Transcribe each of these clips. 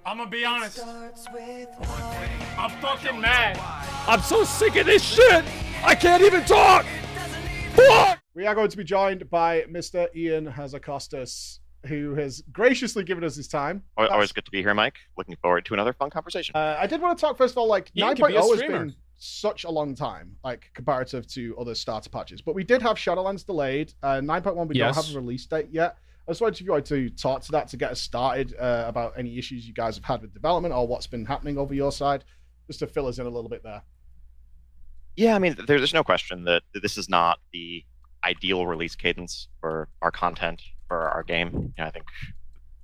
I'm gonna be honest. I'm fucking mad. I'm so sick of this shit. I can't even talk. Fuck. We are going to be joined by Mr. Ian Hazzikostas, who has graciously given us his time. Always good to be here, Mike. Looking forward to another fun conversation. I did want to talk, first of all, like, Ian 9.0 could be a has streamer. been such a long time, like, comparative to other starter patches. But we did have Shadowlands delayed. 9.1, we don't have a release date yet. I just wanted you to talk to that to get us started about any issues you guys have had with development or what's been happening over your side, just to fill us in a little bit there. Yeah, I mean, there's no question that this is not the ideal release cadence for our content, for our game. I think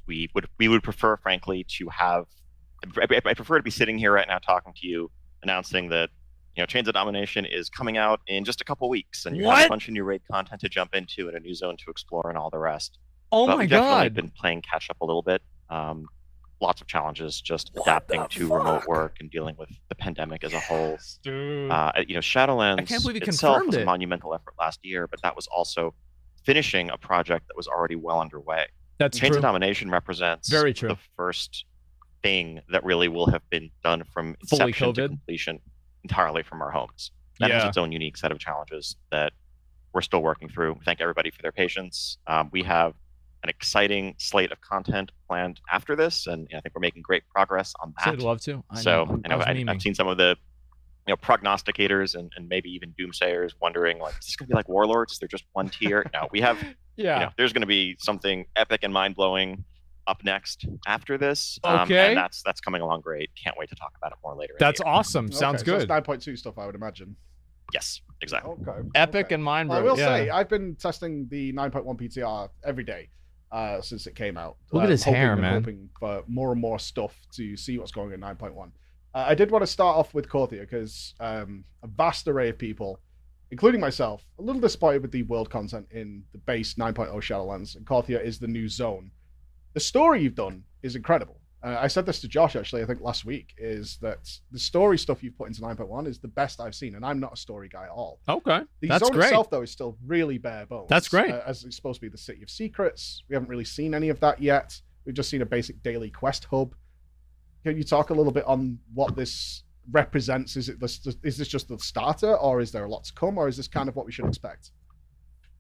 we would prefer, frankly, to have. I prefer to be sitting here right now talking to you, announcing that Chains of Domination is coming out in just a couple weeks, and you have a bunch of new raid content to jump into and a new zone to explore and all the rest. Oh but my we've definitely god! been playing catch up a little bit. Lots of challenges, just adapting to remote work and dealing with the pandemic as a whole. Dude. Shadowlands I can't believe you itself confirmed was a it. monumental effort last year, but that was also finishing a project that was already well underway. That's Chains true. of Domination represents Very true. the first thing that really will have been done from Fully inception to COVID. completion entirely from our homes. That has its own unique set of challenges that we're still working through. Thank everybody for their patience. We have an exciting slate of content planned after this, and I think we're making great progress on that. I'd love to. I've seen some of the prognosticators and maybe even doomsayers wondering, like, is this going to be like Warlords? Is there just one tier? No, we have, there's going to be something epic and mind-blowing up next after this. Okay. And that's coming along great. Can't wait to talk about it more later. That's awesome. Sounds So good. that's 9.2 stuff, I would imagine. Yes, exactly. Okay. Epic and mind Well, I blowing. will say, I've been testing the 9.1 PTR every day since it came out. Look at his hair, man. Hoping for more and more stuff to see what's going on in 9.1. I did want to start off with Korthia because a vast array of people, including myself, a little disappointed with the world content in the base 9.0 Shadowlands, and Korthia is the new zone. The story you've done is incredible. I said this to Josh, actually, I think last week, is that the story stuff you've put into 9.1 is the best I've seen, and I'm not a story guy at all. Okay. The That's zone great. itself, though, is still really bare bones. That's great. As it's supposed to be the City of Secrets. We haven't really seen any of that yet. We've just seen a basic daily quest hub. Can you talk a little bit on what this represents? Is this just the starter, or is there a lot to come, or is this kind of what we should expect?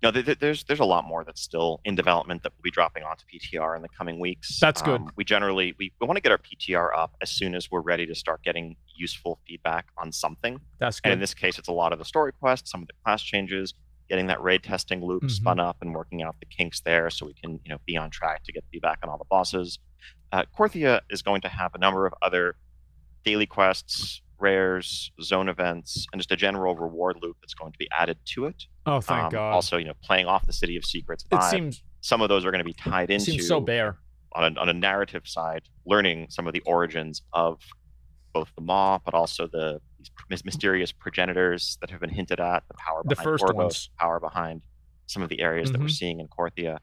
No, there's a lot more that's still in development that will be dropping onto PTR in the coming weeks. That's good. We want to get our PTR up as soon as we're ready to start getting useful feedback on something. That's And good. in this case, it's a lot of the story quests, some of the class changes, getting that raid testing loop spun up and working out the kinks there so we can be on track to get feedback on all the bosses. Korthia is going to have a number of other daily quests, rares, zone events, and just a general reward loop that's going to be added to it. Oh, thank God. Also, playing off the City of Secrets It vibe. seems Some of those are going to be tied into seems so bare. on a narrative side, learning some of the origins of both the Maw, but also these mysterious progenitors that have been hinted at, the power The behind first Torghast, ones. power behind some of the areas that we're seeing in Korthia.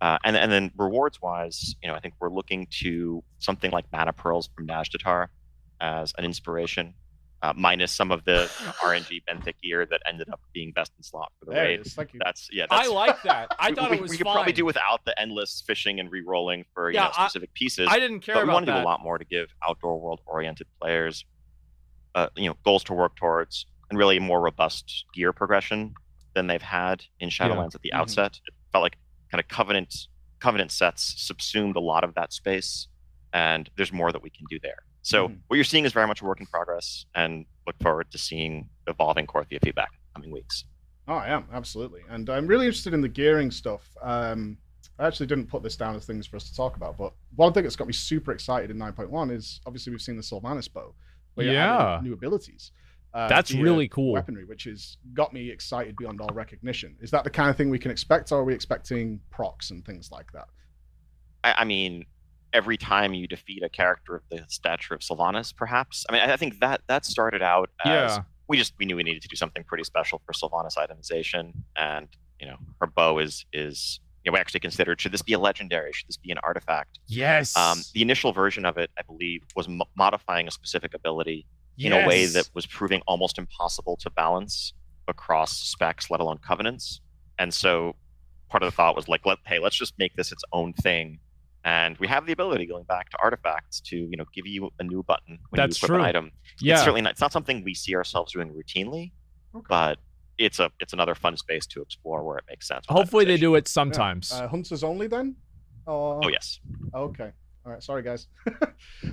And then rewards-wise, I think we're looking to something like mana pearls from Najdatar as an inspiration, minus some of the RNG benthic gear that ended up being best in slot for the There it raid. is. Thank you. I like that. I thought it was we could fine. probably do without the endless fishing and re-rolling for specific pieces. I didn't care but we about want to that. do a lot more to give outdoor world-oriented players, goals to work towards, and really a more robust gear progression than they've had in Shadowlands at the outset. It felt like kind of Covenant sets subsumed a lot of that space, and there's more that we can do there. So what you're seeing is very much a work in progress, and look forward to seeing evolving Korthia feedback in the coming weeks. Oh, I am, absolutely. And I'm really interested in the gearing stuff. I actually didn't put this down as things for us to talk about, but one thing that's got me super excited in 9.1 is obviously we've seen the Sylvanas bow, where you're adding new abilities. That's really cool. Weaponry, which has got me excited beyond all recognition. Is that the kind of thing we can expect, or are we expecting procs and things like that? I mean, every time you defeat a character of the stature of Sylvanas, perhaps. I mean, I think that started out as we knew we needed to do something pretty special for Sylvanas itemization, and her bow is we actually considered, should this be a legendary? Should this be an artifact? Yes. The initial version of it, I believe, was modifying a specific ability in a way that was proving almost impossible to balance across specs, let alone covenants. And so part of the thought was like, let's just make this its own thing And we have the ability, going back to artifacts, to give you a new button when That's you equip true. an item. Yeah. It's certainly not. It's not something we see ourselves doing routinely, but it's another fun space to explore where it makes sense. Hopefully they do it sometimes. Yeah. Hunters only then? Oh yes. Okay. All right. Sorry, guys.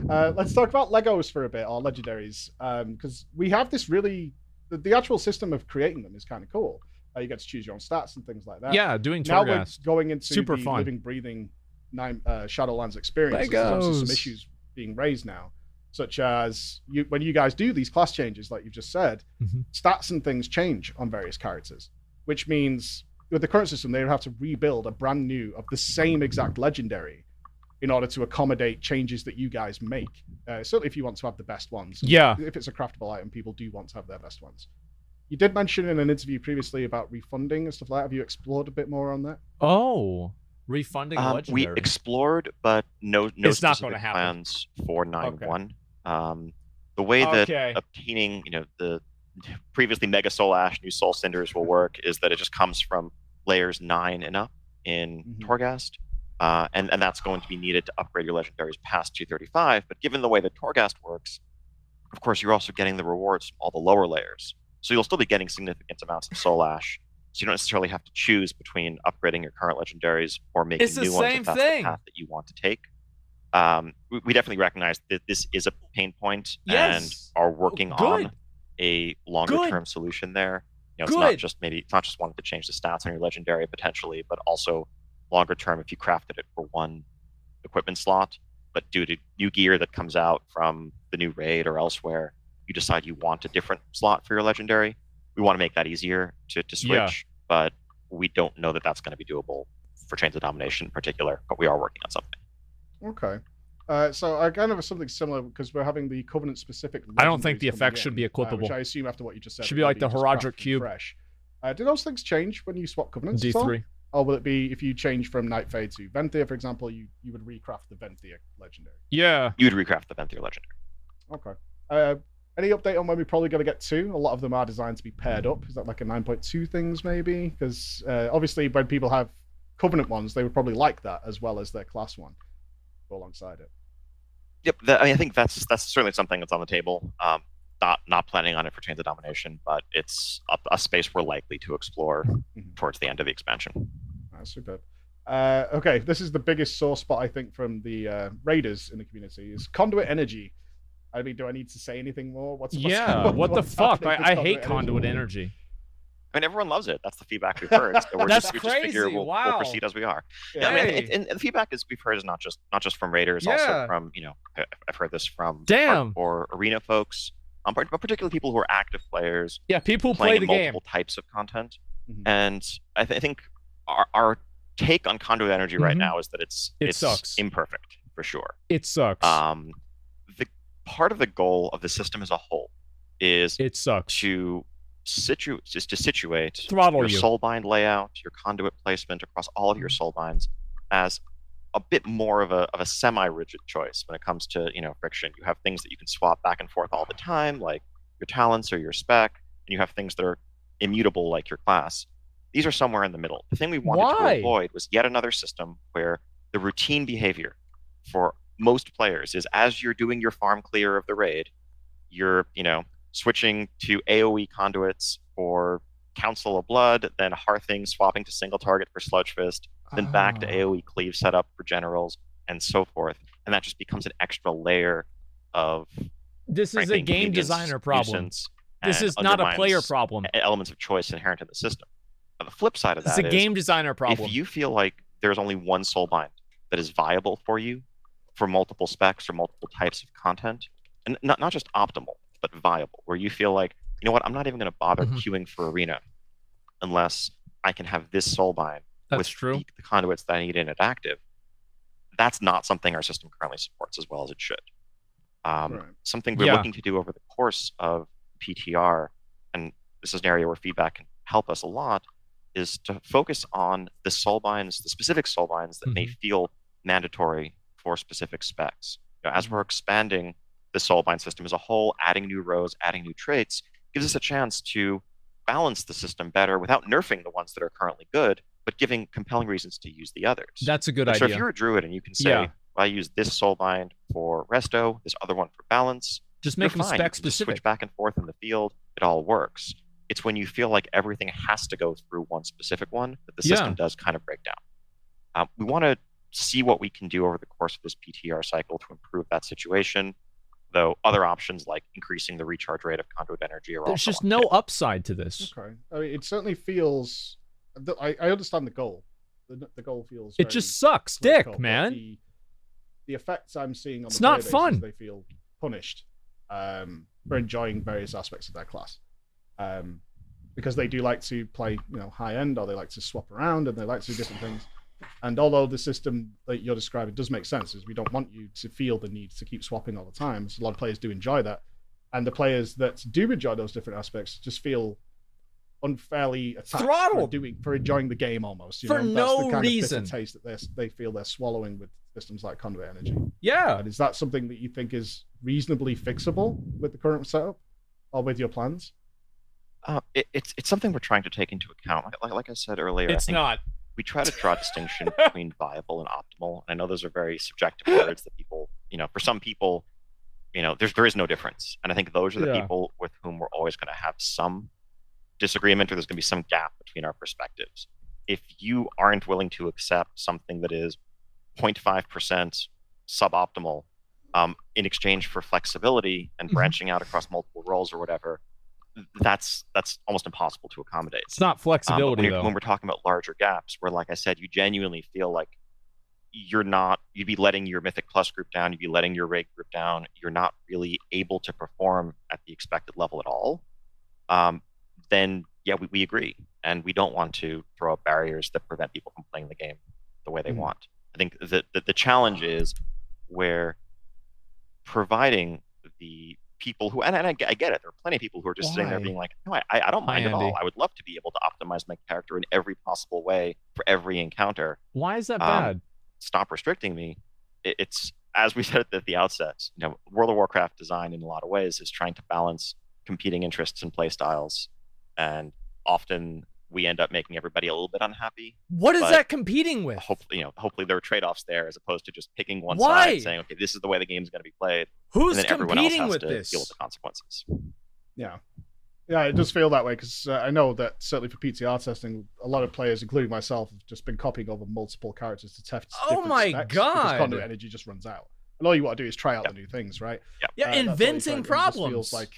Let's talk about Legos for a bit, or Legendaries, because we have this really the actual system of creating them is kind of cool. You get to choose your own stats and things like that. Yeah, doing Now we're Torghast. going into Super the fun. living, breathing Shadowlands experience. Legos. There's obviously some issues being raised now, such as when you guys do these class changes, like you've just said, stats and things change on various characters, which means with the current system, they would have to rebuild a brand new of the same exact legendary in order to accommodate changes that you guys make. Certainly if you want to have the best ones. Yeah. If it's a craftable item, people do want to have their best ones. You did mention in an interview previously about refunding and stuff like that. Have you explored a bit more on that? Oh, refunding legendary. We explored, but no It's not specific gonna happen. plans for 9.1. The way that obtaining, the previously Mega Soul Ash, New Soul Cinders will work is that it just comes from layers 9 and up in Torghast. And that's going to be needed to upgrade your legendaries past 235. But given the way that Torghast works, of course, you're also getting the rewards from all the lower layers. So you'll still be getting significant amounts of Soul Ash. So you don't necessarily have to choose between upgrading your current legendaries or making new ones if that's the path that you want to take. We definitely recognize that this is a pain point and are working on a longer-term solution there. It's not just wanting to change the stats on your legendary potentially, but also longer term if you crafted it for one equipment slot, but due to new gear that comes out from the new raid or elsewhere, you decide you want a different slot for your legendary. We want to make that easier to switch, but we don't know that that's going to be doable for Chains of Domination in particular, but we are working on something. Okay. So I kind of have something similar because we're having the Covenant specific. I don't think the effect should be equippable. Which I assume after what you just said. Should be like the Horadric Cube. Fresh. Do those things change when you swap Covenants? D3. Or will it be if you change from Night Fade to Venthir, for example, you would recraft the Venthir legendary? Yeah. You would recraft the Venthir legendary. Okay. Any update on when we're probably going to get to? A lot of them are designed to be paired up. Is that like a 9.2 things maybe? Because obviously when people have Covenant ones, they would probably like that as well as their class one alongside it. Yep, I think that's certainly something that's on the table. Not planning on it for Chains of Domination, but it's a space we're likely to explore towards the end of the expansion. That's superb. Okay, this is the biggest sore spot I think from the raiders in the community is Conduit energy. I mean, do I need to say anything more? What the fuck? I hate Conduit energy. I mean, everyone loves it. That's the feedback we've heard. So we just figure we'll proceed as we are. Yeah, I mean, and the feedback we've heard is not just from raiders, also from I've heard this from or arena folks, but particularly people who are active players. Yeah, people who play the multiple game. Types of content, and I think our take on Conduit energy right now is that it sucks. Imperfect for sure. It sucks. The part of the goal of the system as a whole is it sucks to situate Throttle your soulbind layout, your conduit placement across all of your soulbinds as a bit more of a semi-rigid choice when it comes to friction. You have things that you can swap back and forth all the time, like your talents or your spec, and you have things that are immutable, like your class. These are somewhere in the middle. The thing we wanted to avoid was yet another system where the routine behavior for most players is as you're doing your farm clear of the raid, you're switching to AoE conduits or Council of Blood, then Hearthing swapping to single target for Sludge Fist, then back to AoE cleave setup for generals, and so forth. And that just becomes an extra layer of this is a game designer problem. This is not a player problem. Elements of choice inherent in the system. Now, the flip side of that is a game designer problem. If you feel like there's only one soulbind that is viable for you for multiple specs or multiple types of content, and not just optimal, but viable, where you feel like, I'm not even going to bother queuing for arena unless I can have this soulbind with the conduits that I need in it active. That's not something our system currently supports as well as it should. Something we're looking to do over the course of PTR, and this is an area where feedback can help us a lot, is to focus on the specific soulbinds that may feel mandatory for specific specs. As we're expanding the soulbind system as a whole, adding new rows, adding new traits, gives us a chance to balance the system better without nerfing the ones that are currently good, but giving compelling reasons to use the others. That's a good So if idea. you're a druid and you can say, Yeah. I use this soulbind for resto, this other one for balance, Just make them fine. You spec can just specific. switch back and forth in the field. It all works. It's when you feel like everything has to go through one specific one that the system does kind of break down. We want to see what we can do over the course of this PTR cycle to improve that situation, though other options like increasing the recharge rate of conduit energy are There's also just on no the table. upside to this. Okay. I mean, it certainly feels. I understand the goal. The goal feels. It very just sucks political, dick, but man. The effects I'm seeing on It's the not player fun. basis, they feel punished for enjoying various aspects of their class. Because they do like to play, high end, or they like to swap around, and they like to do different things. And although the system that you're describing does make sense, is we don't want you to feel the need to keep swapping all the time. So a lot of players do enjoy that, and the players that do enjoy those different aspects just feel unfairly attacked Throttled. for enjoying the game almost. For That's no the kind reason. of bitter taste that they feel they're swallowing with systems like Conduit Energy. Yeah. And is that something that you think is reasonably fixable with the current setup, or with your plans? It's something we're trying to take into account. Like I said earlier, It's I think not. we try to draw a distinction between viable and optimal. I know those are very subjective words that people, for some people, there is no difference. And I think those are the people with whom we're always going to have some disagreement, or there's going to be some gap between our perspectives. If you aren't willing to accept something that is 0.5% suboptimal in exchange for flexibility and branching out across multiple roles or whatever, that's almost impossible to accommodate. It's not flexibility, though. When we're talking about larger gaps, where, like I said, you genuinely feel like you'd be letting your Mythic Plus group down, you'd be letting your Raid group down, you're not really able to perform at the expected level at all, then yeah, we agree. And we don't want to throw up barriers that prevent people from playing the game the way they want. I think that the challenge is where providing the people who, and I get it, there are plenty of people who are just sitting there being like, no, I don't mind at all. I would love to be able to optimize my character in every possible way for every encounter. Why is that bad? Stop restricting me. It's, as we said at the outset, World of Warcraft design in a lot of ways is trying to balance competing interests and play styles, and often we end up making everybody a little bit unhappy. What is that competing with? Hopefully there are trade-offs there, as opposed to just picking one side, saying, okay, this is the way the game is going to be played. Who's and then everyone else competing has with to this? deal with the consequences. Yeah, it does feel that way, because I know that certainly for PTR testing, a lot of players, including myself, have just been copying over multiple characters to test different specs, because Conduit Energy just runs out. And all you want to do is try out the new things, right? Yep. Inventing problems. It feels like,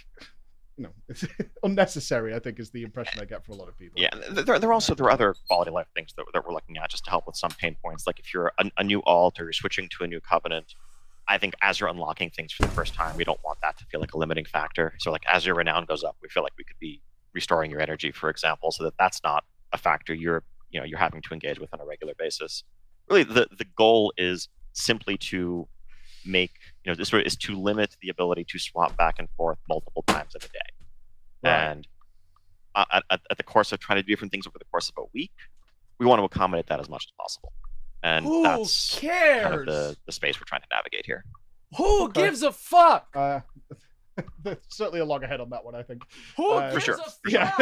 it's unnecessary, I think, is the impression I get from a lot of people. Yeah, there are other quality of life things that we're looking at just to help with some pain points. Like if you're a new alt or you're switching to a new covenant, I think as you're unlocking things for the first time, we don't want that to feel like a limiting factor. So like as your renown goes up, we feel like we could be restoring your energy, for example, so that's not a factor you're having to engage with on a regular basis. Really, the goal is simply to make, this is to limit the ability to swap back and forth multiple times in a day. Right. And at the course of trying to do different things over the course of a week, we want to accommodate that as much as possible. And that's kind of the space we're trying to navigate here. Who gives a fuck? There's certainly a log ahead on that one, I think. Who gives for sure. a fuck? Yeah,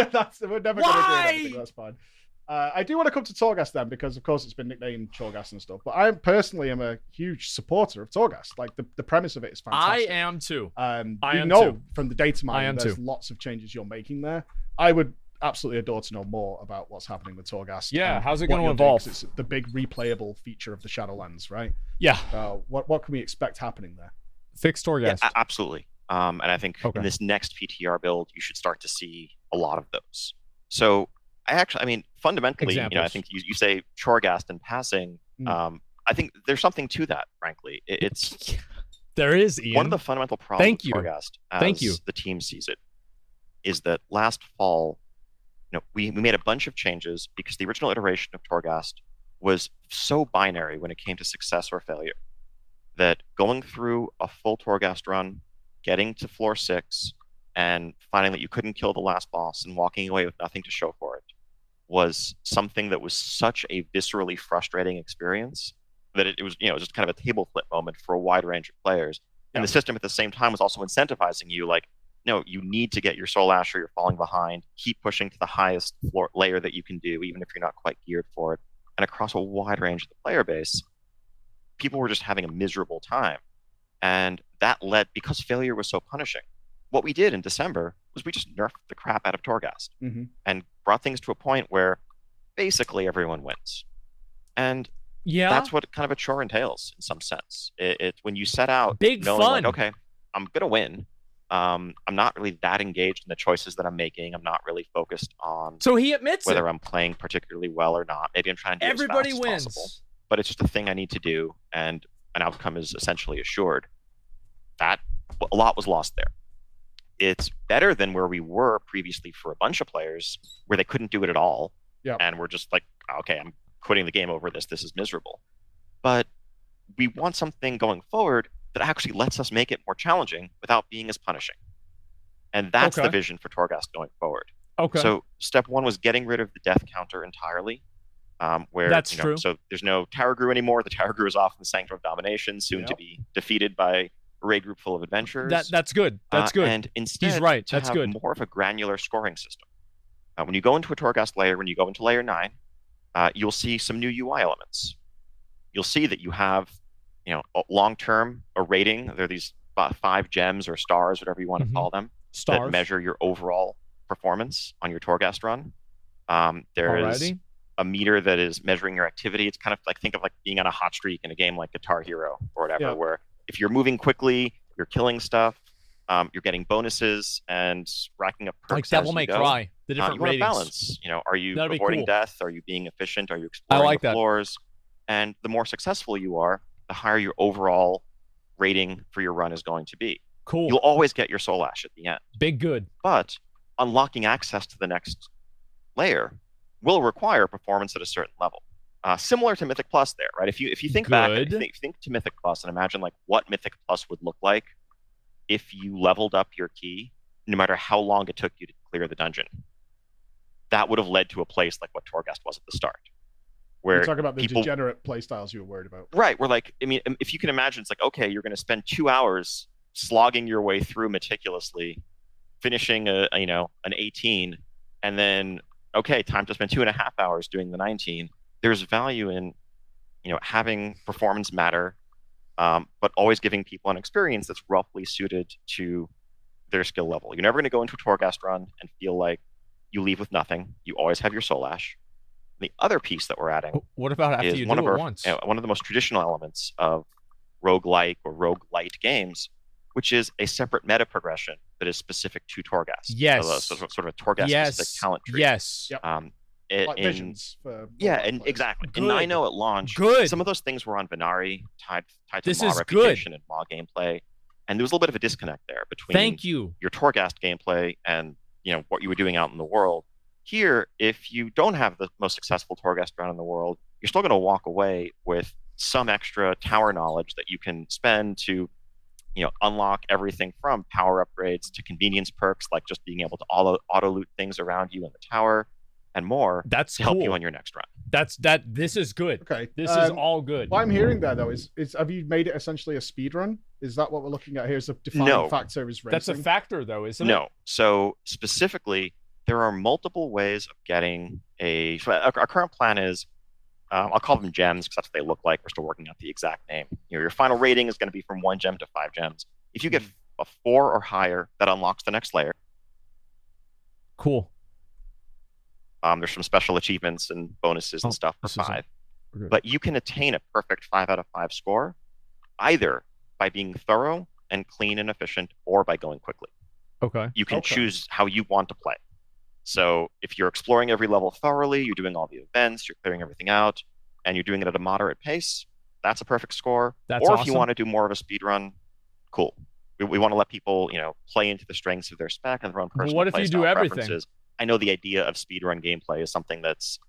we're never going to do anything. That's fine. I do want to come to Torghast then, because of course it's been nicknamed Torghast and stuff. But I personally am a huge supporter of Torghast. Like the premise of it is fantastic. I am too. From the data mining, there's lots of changes you're making there. I would absolutely adore to know more about what's happening with Torghast. Yeah, how's it going to evolve? It's the big replayable feature of the Shadowlands, right? Yeah. What can we expect happening there? Fix Torghast. Yeah, absolutely. And I think in this next PTR build, you should start to see a lot of those. So fundamentally, I think you say Torghast in passing. I think there's something to that, frankly. It's there is, Ian. One of the fundamental problems with Torghast, as the team sees it, is that last fall, we made a bunch of changes because the original iteration of Torghast was so binary when it came to success or failure, that going through a full Torghast run, getting to floor 6, and finding that you couldn't kill the last boss and walking away with nothing to show for it was something that was such a viscerally frustrating experience that it was, just kind of a table flip moment for a wide range of players. And the system at the same time was also incentivizing you, like, no, you need to get your Soul Ash or you're falling behind. Keep pushing to the highest floor layer that you can do, even if you're not quite geared for it. And across a wide range of the player base, people were just having a miserable time. And that led, because failure was so punishing, what we did in December was we just nerfed the crap out of Torghast and brought things to a point where basically everyone wins. And that's what kind of a chore entails in some sense. It's when you set out big knowing fun. Like, okay, I'm going to win. I'm not really that engaged in the choices that I'm making. I'm not really focused on so he admits whether I'm playing particularly well or not. Maybe I'm trying to do everybody as fast wins. as possible. But it's just a thing I need to do, and an outcome is essentially assured. That a lot was lost there. It's better than where we were previously for a bunch of players, where they couldn't do it at all, and we're just like, okay, I'm quitting the game over this. This is miserable. But we want something going forward that actually lets us make it more challenging without being as punishing. And that's the vision for Torghast going forward. So step one was getting rid of the death counter entirely. Where that's true. So there's no Tower Grew anymore. The Tower Grew is off in the Sanctum of Domination, soon to be defeated by a raid group full of adventurers. That's good. That's good. And instead, he's right. To that's have good. More of a granular scoring system. When you go into a Torghast layer, when you go into layer 9, you'll see some new UI elements. You'll see that you have, long-term a rating. There are these 5 gems or stars, whatever you want to call them, that measure your overall performance on your Torghast run. There is a meter that is measuring your activity. It's kind of like, think of like being on a hot streak in a game like Guitar Hero or whatever, where if you're moving quickly, you're killing stuff, you're getting bonuses and racking up perks. Like Devil May Cry, the different you want to ratings. balance. Are you That'd avoiding death? Are you being efficient? Are you exploring the floors? And the more successful you are, the higher your overall rating for your run is going to be. Cool. You'll always get your Soul Ash at the end. Big good. But unlocking access to the next layer will require performance at a certain level. Similar to Mythic Plus there, right? If you think back, if you think to Mythic Plus and imagine like what Mythic Plus would look like if you leveled up your key, no matter how long it took you to clear the dungeon, that would have led to a place like what Torghast was at the start. Where you're talking about the degenerate playstyles you were worried about. Right. We're like, I mean, if you can imagine, it's like, okay, you're going to spend 2 hours slogging your way through meticulously, finishing an 18, and then, okay, time to spend 2.5 hours doing the 19. There's value in, having performance matter, but always giving people an experience that's roughly suited to their skill level. You're never going to go into a Torghast run and feel like you leave with nothing. You always have your Soul Ash. The other piece that we're adding what about after is you one do of it once? One of the most traditional elements of roguelike or roguelite games, which is a separate meta progression that is specific to Torghast. Yes. So sort of a Torghast-specific talent tree. Yes. Like visions for exactly. Good. In 9.0 at launch, Good. some of those things were on Venari, tied to This Maw is reputation and Maw gameplay, and there was a little bit of a disconnect there between your Torghast gameplay and what you were doing out in the world. Here, if you don't have the most successful Torghast run in the world, you're still going to walk away with some extra tower knowledge that you can spend to, unlock everything from power upgrades to convenience perks, like just being able to auto loot things around you in the tower and more. That's to help you on your next run. This is good. Okay. This is all good. What I'm hearing there though is have you made it essentially a speed run? Is that what we're looking at here? Is the defining factor is racing? That's a factor though, isn't it? No. So specifically, there are multiple ways of getting our current plan is, I'll call them gems because that's what they look like. We're still working out the exact name. Your final rating is going to be from 1 gem to 5 gems. If you get a 4 or higher, that unlocks the next layer. Cool. There's some special achievements and bonuses and stuff for 5. But you can attain a perfect 5 out of 5 score either by being thorough and clean and efficient or by going quickly. Okay. You can choose how you want to play. So if you're exploring every level thoroughly, you're doing all the events, you're clearing everything out, and you're doing it at a moderate pace, that's a perfect score. That's or awesome. If you want to do more of a speed run, cool. We want to let people, play into the strengths of their spec and their own personal what if you do everything? Preferences. I know the idea of speedrun gameplay is something that's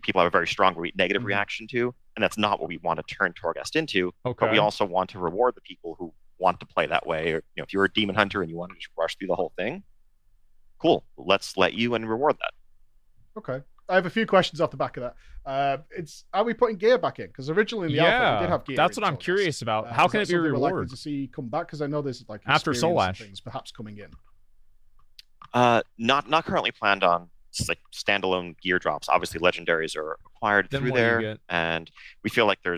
people have a very strong negative reaction to, and that's not what we want to turn Torghast into. Okay. But we also want to reward the people who want to play that way. Or, if you're a demon hunter and you want to just rush through the whole thing, cool. Let's let you and reward that. Okay. I have a few questions off the back of that. Are we putting gear back in? Because originally in the alpha we did have gear. That's what I'm curious about. How can it be rewarded? To see come back? Because I know there's like after Soul Ash things perhaps coming in. Not currently planned on like standalone gear drops. Obviously, legendaries are acquired Then through what do you there, get? and we feel like there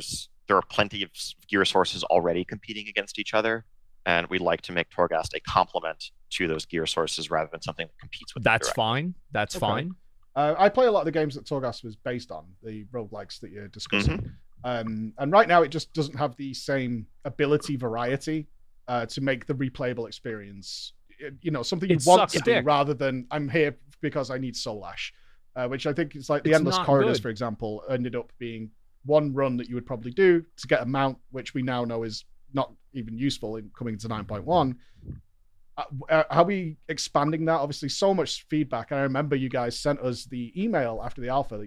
are plenty of gear sources already competing against each other, and we'd like to make Torghast a complement to those gear sources rather than something that competes with them That's directly. fine. That's Okay. fine. I play a lot of the games that Torghast was based on, the roguelikes that you're discussing. And right now it just doesn't have the same ability variety to make the replayable experience, something you It want sucks to do dick. rather than I'm here because I need Soul Ash, which I think is like the It's Endless not Corridors, good. for example, ended up being one run that you would probably do to get a mount, which we now know is not even useful in coming to 9.1. How are we expanding that? Obviously, so much feedback. I remember you guys sent us the email after the alpha.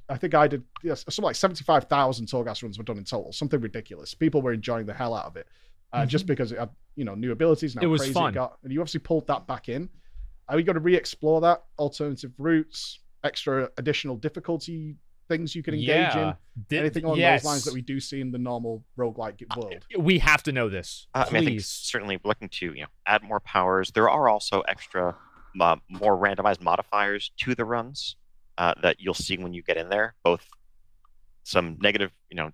I think I did something like 75,000 Torghast runs were done in total. Something ridiculous. People were enjoying the hell out of it, just because it had new abilities. And how It was crazy fun. it got. And you obviously pulled that back in. Are we going to re-explore that? Alternative routes, extra additional difficulty things you can engage in? Anything along those lines that we do see in the normal roguelike world? We have to know this. I mean, I think Please. certainly we're looking to add more powers. There are also extra, more randomized modifiers to the runs that you'll see when you get in there. Both some negative, kind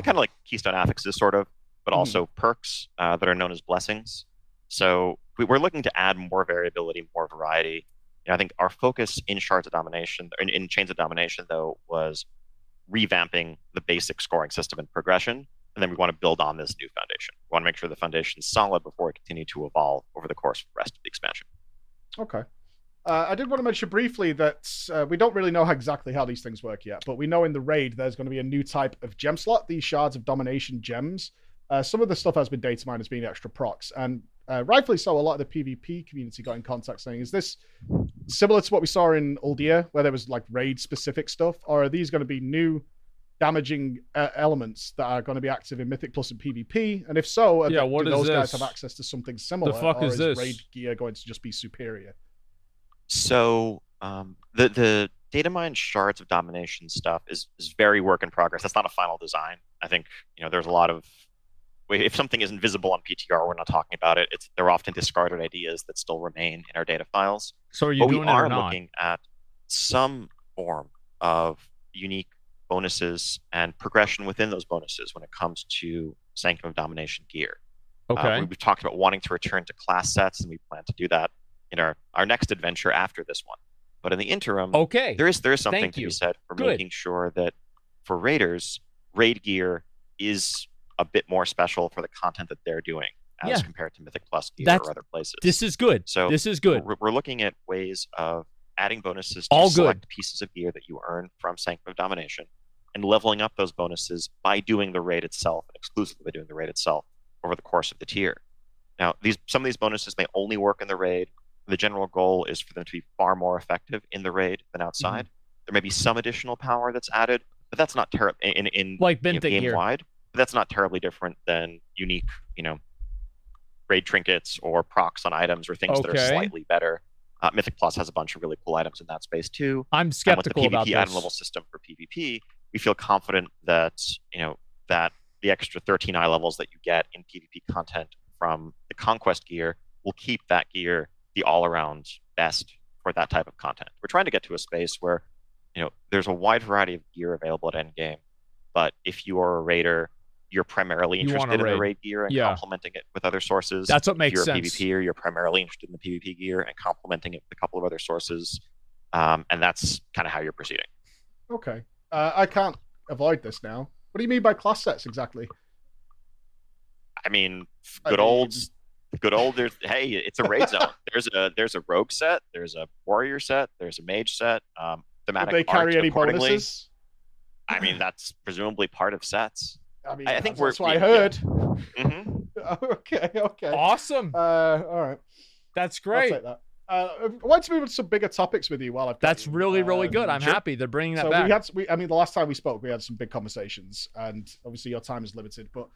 of like Keystone Affixes, sort of, but also perks that are known as blessings. So we're looking to add more variability, more variety. I think our focus in Shards of Domination, in Chains of Domination, though, was revamping the basic scoring system and progression, and then we want to build on this new foundation. We want to make sure the foundation is solid before we continue to evolve over the course of the rest of the expansion. Okay. I did want to mention briefly that we don't really know exactly how these things work yet, but we know in the raid there's going to be a new type of gem slot, these Shards of Domination gems. Some of the stuff has been data mined as being extra procs, and rightfully so, a lot of the PvP community got in contact saying, is this similar to what we saw in Uldia, where there was like raid-specific stuff, or are these going to be new damaging elements that are going to be active in Mythic Plus and PvP? And if so, what do is those guys this? have access to something similar, The fuck or is this? raid gear going to just be superior? So the data mine Shards of Domination stuff is very work in progress. That's not a final design. I think there's a lot of, if something isn't visible on PTR, we're not talking about it. They're often discarded ideas that still remain in our data files. So are you But we doing it or are not? looking at some form of unique bonuses and progression within those bonuses when it comes to Sanctum of Domination gear. Okay. We've talked about wanting to return to class sets, and we plan to do that in our next adventure after this one. But in the interim, Okay. there is something Thank to you. be said for Good. making sure that for raiders, raid gear is a bit more special for the content that they're doing as compared to Mythic Plus gear or other places. This is good. So this is good. We're looking at ways of adding bonuses to All select good. pieces of gear that you earn from Sanctum of Domination, and leveling up those bonuses by doing the raid itself, and exclusively by doing the raid itself over the course of the tier. Now, some of these bonuses may only work in the raid. The general goal is for them to be far more effective in the raid than outside. There may be some additional power that's added, but that's not terrible in Like Benthic gear. game-wide. But that's not terribly different than unique, raid trinkets or procs on items or things that are slightly better. Mythic Plus has a bunch of really cool items in that space too. I'm skeptical and with the PvP about item this. level system for PvP, we feel confident that that the extra 13 eye levels that you get in PvP content from the Conquest gear will keep that gear the all-around best for that type of content. We're trying to get to a space where there's a wide variety of gear available at endgame, but if you are a raider, you're primarily interested in the raid gear and complementing it with other sources. That's what makes sense. If you're a PvPer, you're primarily interested in the PvP gear and complementing it with a couple of other sources. And that's kind of how you're proceeding. Okay. I can't avoid this now. What do you mean by class sets exactly? I mean, good old. It's a raid zone. There's a rogue set, there's a warrior set, there's a mage set. Thematic Do they carry any accordingly. bonuses? I mean, that's presumably part of sets. I think that's what I heard. Okay. Awesome. All right. That's great. I'll take that. I want to move on to some bigger topics with you while I've got That's you. really good. I'm happy they're bringing that back. The last time we spoke, we had some big conversations, and obviously your time is limited. But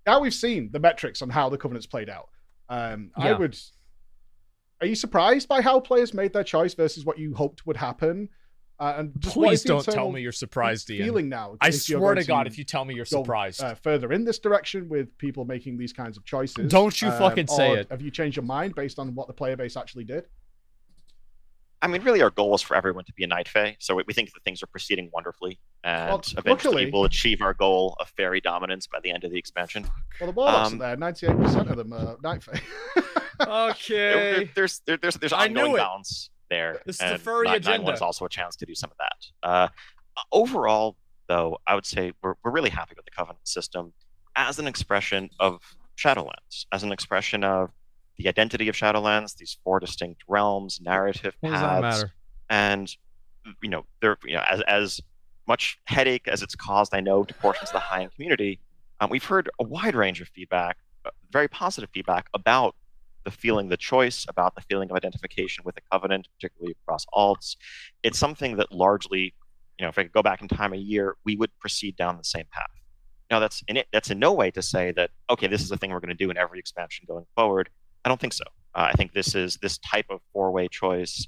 now we've seen the metrics on how the Covenant's played out. Are you surprised by how players made their choice versus what you hoped would happen? And just please don't tell me you're surprised, Ian. Feeling now. I swear to God, if you tell me you're surprised. Further in this direction with people making these kinds of choices. Don't you fucking say it. Have you changed your mind based on what the player base actually did? I mean, really, our goal is for everyone to be a Night Fae. So we think that things are proceeding wonderfully, and Well, eventually luckily- we'll achieve our goal of fairy dominance by the end of the expansion. Well, the Warlocks are there. 98% of them are Night Fae. Okay. There's I knew ongoing it. balance there. This is the and furry 9.1 agenda. is also a chance to do some of that. Overall, though, I would say we're really happy with the Covenant system as an expression of Shadowlands, as an expression of the identity of Shadowlands, these 4 distinct realms, narrative What paths, does that matter? and as much headache as it's caused, I know, to portions of the high-end community, we've heard a wide range of feedback, very positive feedback about the feeling, the choice, about the feeling of identification with the Covenant, particularly across alts. It's something that largely, if I could go back in time a year, we would proceed down the same path. Now, that's in no way to say that, okay, this is a thing we're going to do in every expansion going forward. I don't think so. I think this type of 4-way choice,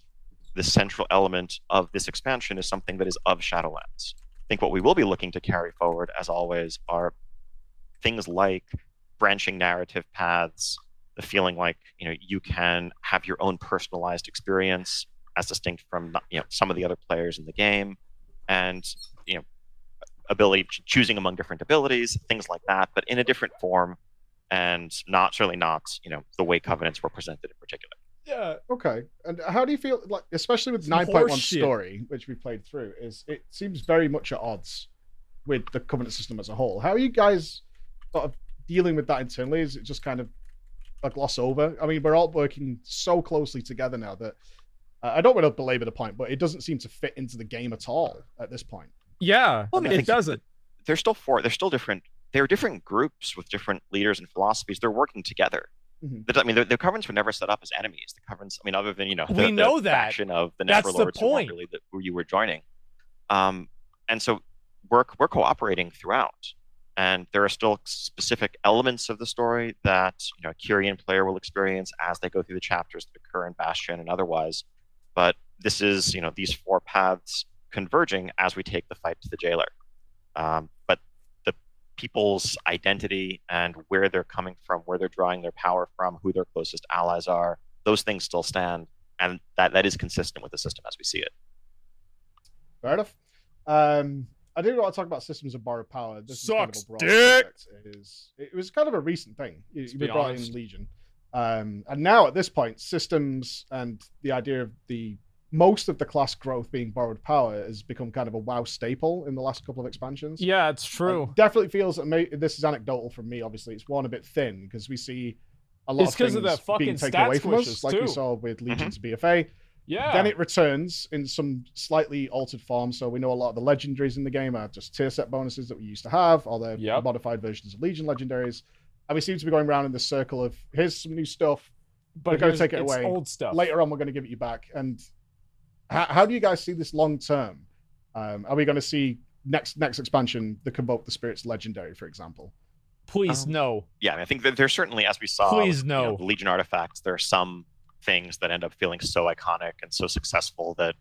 the central element of this expansion is something that is of Shadowlands. I think what we will be looking to carry forward, as always, are things like branching narrative paths, the feeling like you can have your own personalized experience as distinct from some of the other players in the game, and ability choosing among different abilities, things like that, but in a different form, and certainly not the way Covenants were presented in particular. Yeah. Okay. And how do you feel, like, especially with Some 9.1 horse shit. story, which we played through, it seems very much at odds with the Covenant system as a whole. How are you guys sort of dealing with that internally? Is it just kind of a gloss over? I mean, we're all working so closely together now that I don't want to belabor the point, but it doesn't seem to fit into the game at all at this point. Yeah, Well, I mean, I it think doesn't. They're still different. They're different groups with different leaders and philosophies. They're working together. Mm-hmm. I mean, the Covenants were never set up as enemies. The Covenants, I mean, other than We know the that. faction of the That's the Neverlords who weren't point. really who you were joining, and so we're cooperating throughout. And there are still specific elements of the story that a Kyrian player will experience as they go through the chapters that occur in Bastion and otherwise. But this is these 4 paths converging as we take the fight to the jailer. But the people's identity and where they're coming from, where they're drawing their power from, who their closest allies are, those things still stand, and that is consistent with the system as we see it. Fair enough. I do want to talk about systems of borrowed power. This Sucks is kind of a broad dick. subject. It was kind of a recent thing. You be brought honest. in Legion. And now at this point, systems and the idea of most of the class growth being borrowed power has become kind of a WoW staple in the last couple of expansions. Yeah, it's true. It definitely feels that this is anecdotal from me, obviously. It's worn a bit thin because we see a lot It's of 'cause things of the fucking being taken stat away from us, squishes, like we too. saw with Legion to BFA. Yeah. Then it returns in some slightly altered form. So we know a lot of the legendaries in the game are just tier set bonuses that we used to have, or they're Yep. modified versions of Legion legendaries. And we seem to be going around in this circle of here's some new stuff. but we're gonna here's- take it it's away. old stuff. Later on, we're going to give it you back. And how do you guys see this long term? Are we going to see next expansion the Convoke the Spirits legendary, for example? Please, no. Yeah, I think that there's certainly, as we saw, Please, with, no. the Legion artifacts, there are some things that end up feeling so iconic and so successful that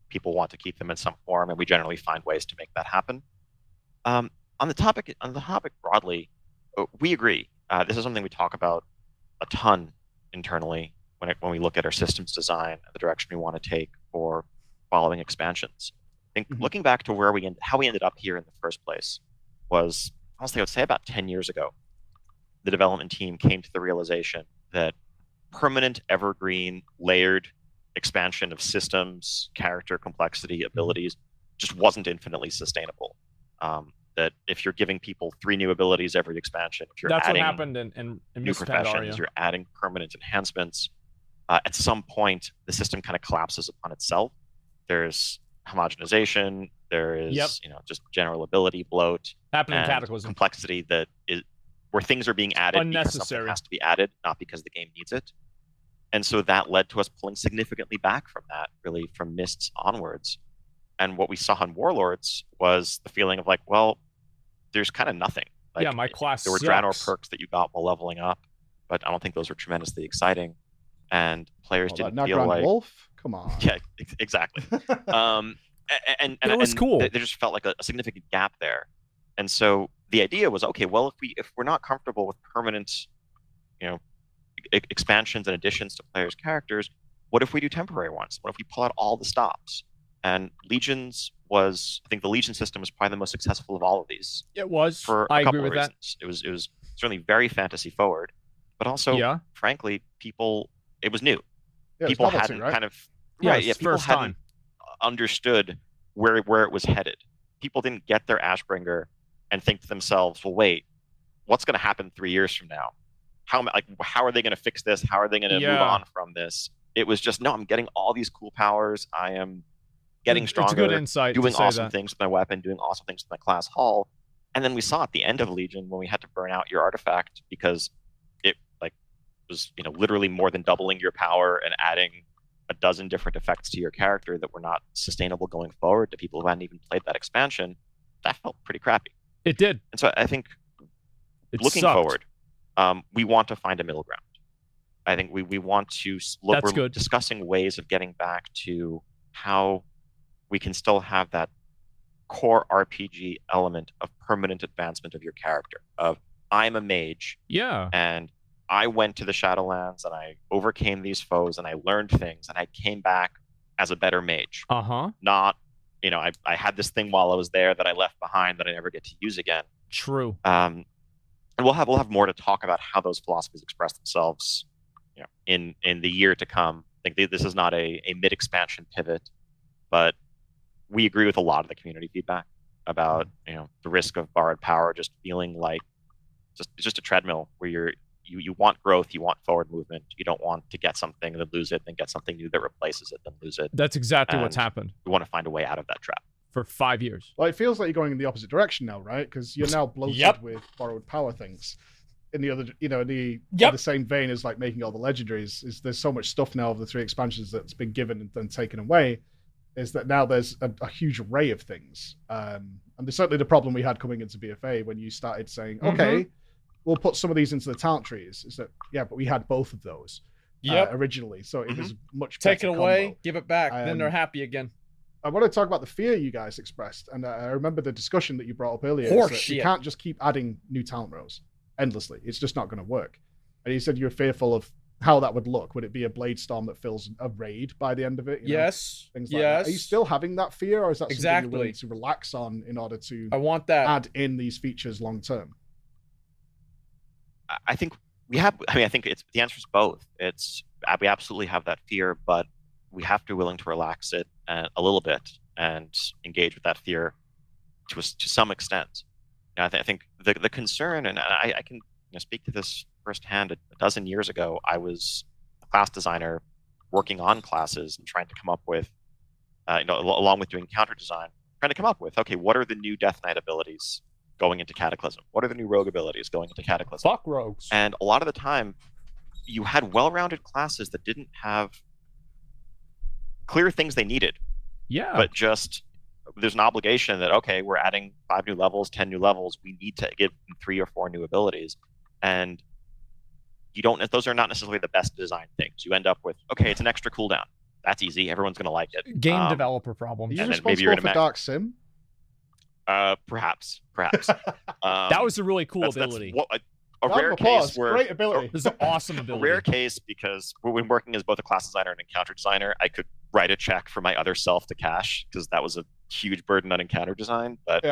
people want to keep them in some form, and we generally find ways to make that happen. On the topic broadly, we agree. This is something we talk about a ton internally when we look at our systems design and the direction we want to take for following expansions. I think looking back to how we ended up here in the first place was, honestly, I would say about 10 years ago. The development team came to the realization that permanent, evergreen, layered expansion of systems, character complexity, abilities just wasn't infinitely sustainable. That if you're giving people 3 new abilities every expansion, if you're That's what adding happened in new Miss professions, Pandaria. you're adding permanent enhancements, at some point the system kind of collapses upon itself. There's homogenization, there is just general ability bloat, Happened in and Cataclysm. complexity that is where things are being added because something Unnecessary. has to be added, not because the game needs it. And so that led to us pulling significantly back from that, really from Mists onwards. And what we saw in Warlords was the feeling of like, well, there's kind of nothing. Like, Yeah, my class there were Draenor sucks. perks that you got while leveling up, but I don't think those were tremendously exciting. And players didn't feel Nagrand like Wolf? Come on. yeah, exactly. And It was cool. There just felt like a significant gap there. And so the idea was, okay, well, if we're not comfortable with permanent, expansions and additions to players' characters, what if we do temporary ones? What if we pull out all the stops? And Legions was, I think the Legion system was probably the most successful of all of these. It was. For I a couple agree of with reasons. It was certainly very fantasy forward, but also, frankly, it was new. Yeah, People novelty, hadn't right? kind of, Yeah, people first hadn't time. understood where it was headed. People didn't get their Ashbringer and think to themselves, well, wait, what's going to happen 3 years from now? How are they going to fix this? How are they going to move on from this? It was just, no, I'm getting all these cool powers. I am getting stronger. It's a good insight. Doing awesome things with my weapon, doing awesome things with my class Hull. And then we saw at the end of Legion when we had to burn out your artifact because it was literally more than doubling your power and adding a dozen different effects to your character that were not sustainable going forward to people who hadn't even played that expansion. That felt pretty crappy. It did. And so I think looking forward, we want to find a middle ground. I think we want to look. That's good. Discussing ways of getting back to how we can still have that core RPG element of permanent advancement of your character. Of I'm a mage. Yeah. And I went to the Shadowlands and I overcame these foes and I learned things and I came back as a better mage. Not, I had this thing while I was there that I left behind that I never get to use again. True. And we'll have more to talk about how those philosophies express themselves, in the year to come. I think this is not a mid-expansion pivot, but we agree with a lot of the community feedback about the risk of borrowed power just feeling like just a treadmill where you want growth, you want forward movement, you don't want to get something then lose it, then get something new that replaces it, then lose it. That's exactly what's happened. We want to find a way out of that trap. For 5 years. Well, it feels like you're going in the opposite direction now, right? Because you're now bloated with borrowed power things. In the other, in the same vein as like making all the legendaries, is there's so much stuff now of the 3 expansions that's been given and then taken away. Is that now there's a huge array of things, and there's certainly the problem we had coming into BFA when you started saying, okay, we'll put some of these into the talent trees. Is that but we had both of those originally, so it was much better. Take it away, combo. give it back, then they're happy again. I want to talk about the fear you guys expressed, and I remember the discussion that you brought up earlier. You can't just keep adding new talent rows endlessly. It's just not going to work. And you said you were fearful of how that would look. Would it be a blade storm that fills a raid by the end of it? Yes. Things like that. Are you still having that fear, or is that something you're willing to relax on in order to add in these features long term? I think we have. I think the answer is both. We absolutely have that fear, but we have to be willing to relax it a little bit and engage with that fear to some extent. I think the concern, and I can speak to this firsthand. A dozen years ago, I was a class designer working on classes and trying to come up with, along with doing counter design, trying to come up with, okay, what are the new Death Knight abilities going into Cataclysm? What are the new rogue abilities going into Cataclysm? Fuck rogues. And a lot of the time, you had well-rounded classes that didn't have clear things they needed. Yeah. But just there's an obligation that, okay, we're adding 5 new levels, 10 new levels. We need to give them 3 or 4 new abilities. And those are not necessarily the best design things. You end up with, okay, it's an extra cooldown. That's easy. Everyone's going to like it. Game developer problems. Are you responsible for Dark Sim? Perhaps. That was a really cool ability. A rare case where great ability. This is an awesome ability. A rare case because when working as both a class designer and encounter designer, I could write a check for my other self to cash because that was a huge burden on encounter design. But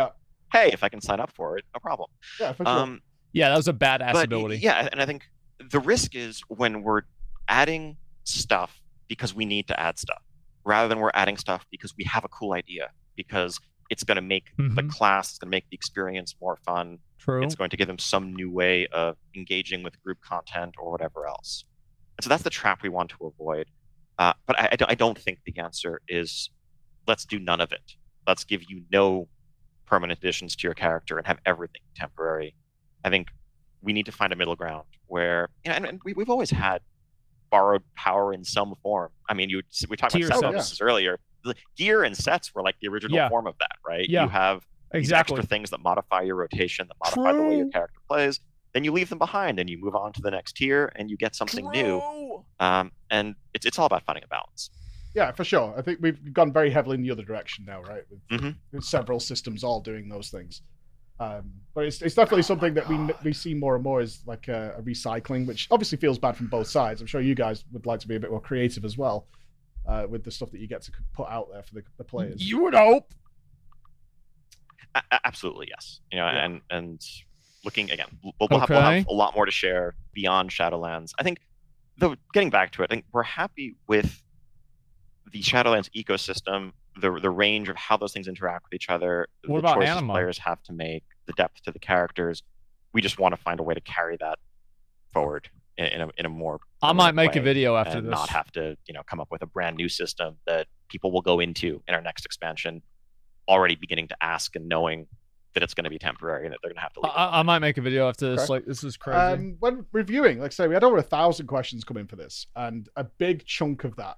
hey, if I can sign up for it, no problem. Yeah, for sure. Yeah, that was a badass ability. Yeah, and I think the risk is when we're adding stuff because we need to add stuff, rather than we're adding stuff because we have a cool idea, because it's going to make the class, it's going to make the experience more fun. True. It's going to give them some new way of engaging with group content or whatever else. And so that's the trap we want to avoid. But I don't think the answer is let's do none of it. Let's give you no permanent additions to your character and have everything temporary. I think we need to find a middle ground where, and we've always had borrowed power in some form. I mean, we talked about set bonuses earlier. The gear and sets were like the original form of that, right? Yeah. You have extra things that modify your rotation, that modify the way your character plays. Then you leave them behind and you move on to the next tier and you get something new. And it's all about finding a balance. Yeah, for sure. I think we've gone very heavily in the other direction now, right? With several systems all doing those things. But it's definitely something that we see more and more is like a recycling, which obviously feels bad from both sides. I'm sure you guys would like to be a bit more creative as well with the stuff that you get to put out there for the players. You would hope. Absolutely, yes. And looking again, we'll have a lot more to share beyond Shadowlands. I think, though, getting back to it, I think we're happy with the Shadowlands ecosystem, the range of how those things interact with each other, what the about choices Anima? Players have to make, the depth to the characters. We just want to find a way to carry that forward in a more. I might make a video after this. Not have to come up with a brand new system that people will go into in our next expansion, already beginning to ask and knowing that it's going to be temporary and that they're going to have to leave. I might make a video after this. Okay. Like, this is crazy. When reviewing, like I say, we had over 1,000 questions come in for this, and a big chunk of that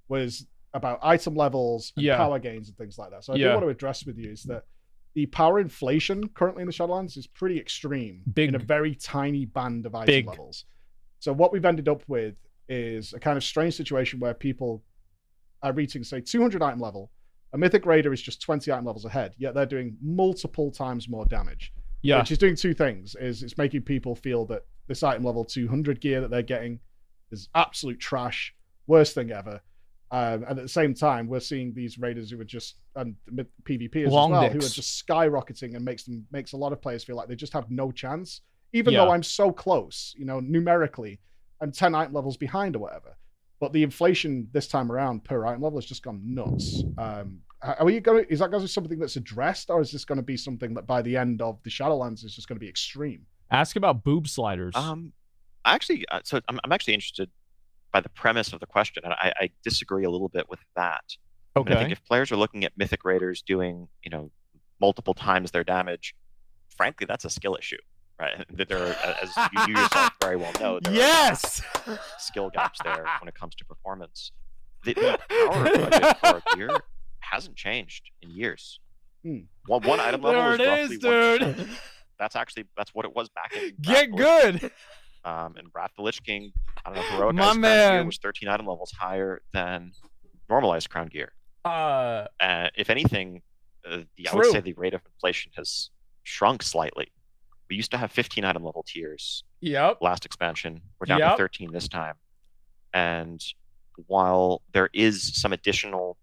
was about item levels and power gains and things like that. So I do want to address with you is that the power inflation currently in the Shadowlands is pretty extreme in a very tiny band of item levels. So what we've ended up with is a kind of strange situation where people are reaching, say, 200 item level. A Mythic Raider is just 20 item levels ahead, yet they're doing multiple times more damage. Yeah. Which is doing two things. It's making people feel that this item level 200 gear that they're getting is absolute trash, worst thing ever. And at the same time, we're seeing these raiders who are just, and PvPers as well, who are just skyrocketing and makes a lot of players feel like they just have no chance. Even though I'm so close, numerically, I'm 10 item levels behind or whatever. But the inflation this time around per item level has just gone nuts. Is that going to be something that's addressed, or is this going to be something that by the end of the Shadowlands is just going to be extreme? Ask about boob sliders. I'm actually interested by the premise of the question, and I disagree a little bit with that. Okay. I think if players are looking at Mythic Raiders doing, multiple times their damage, frankly, that's a skill issue, right? That there are, as you yourself very well know, there are skill gaps there when it comes to performance. The power budget for our gear hasn't changed in years. One item level is roughly 1%. That's what it was back in. Get good. And Wrath the Lich King, I don't know, heroic Ice Crown gear was 13 item levels higher than normalized Crown gear. If anything, I would say the rate of inflation has shrunk slightly. We used to have 15 item level tiers. Last expansion, we're down to 13 this time. And while there is some additional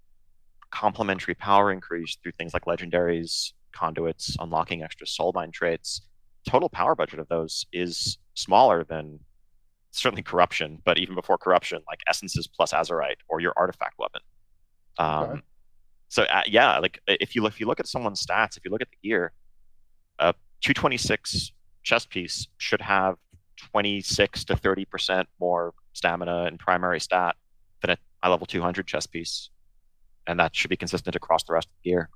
complementary power increase through things like Legendaries, Conduits, unlocking extra soulbind traits, total power budget of those is smaller than certainly Corruption, but even before Corruption, like Essences plus Azerite or your artifact weapon. So like if you look at someone's stats, if you look at the gear, a 226 chest piece should have 26 to 30% more stamina and primary stat than a level 200 chest piece, and that should be consistent across the rest of the gear.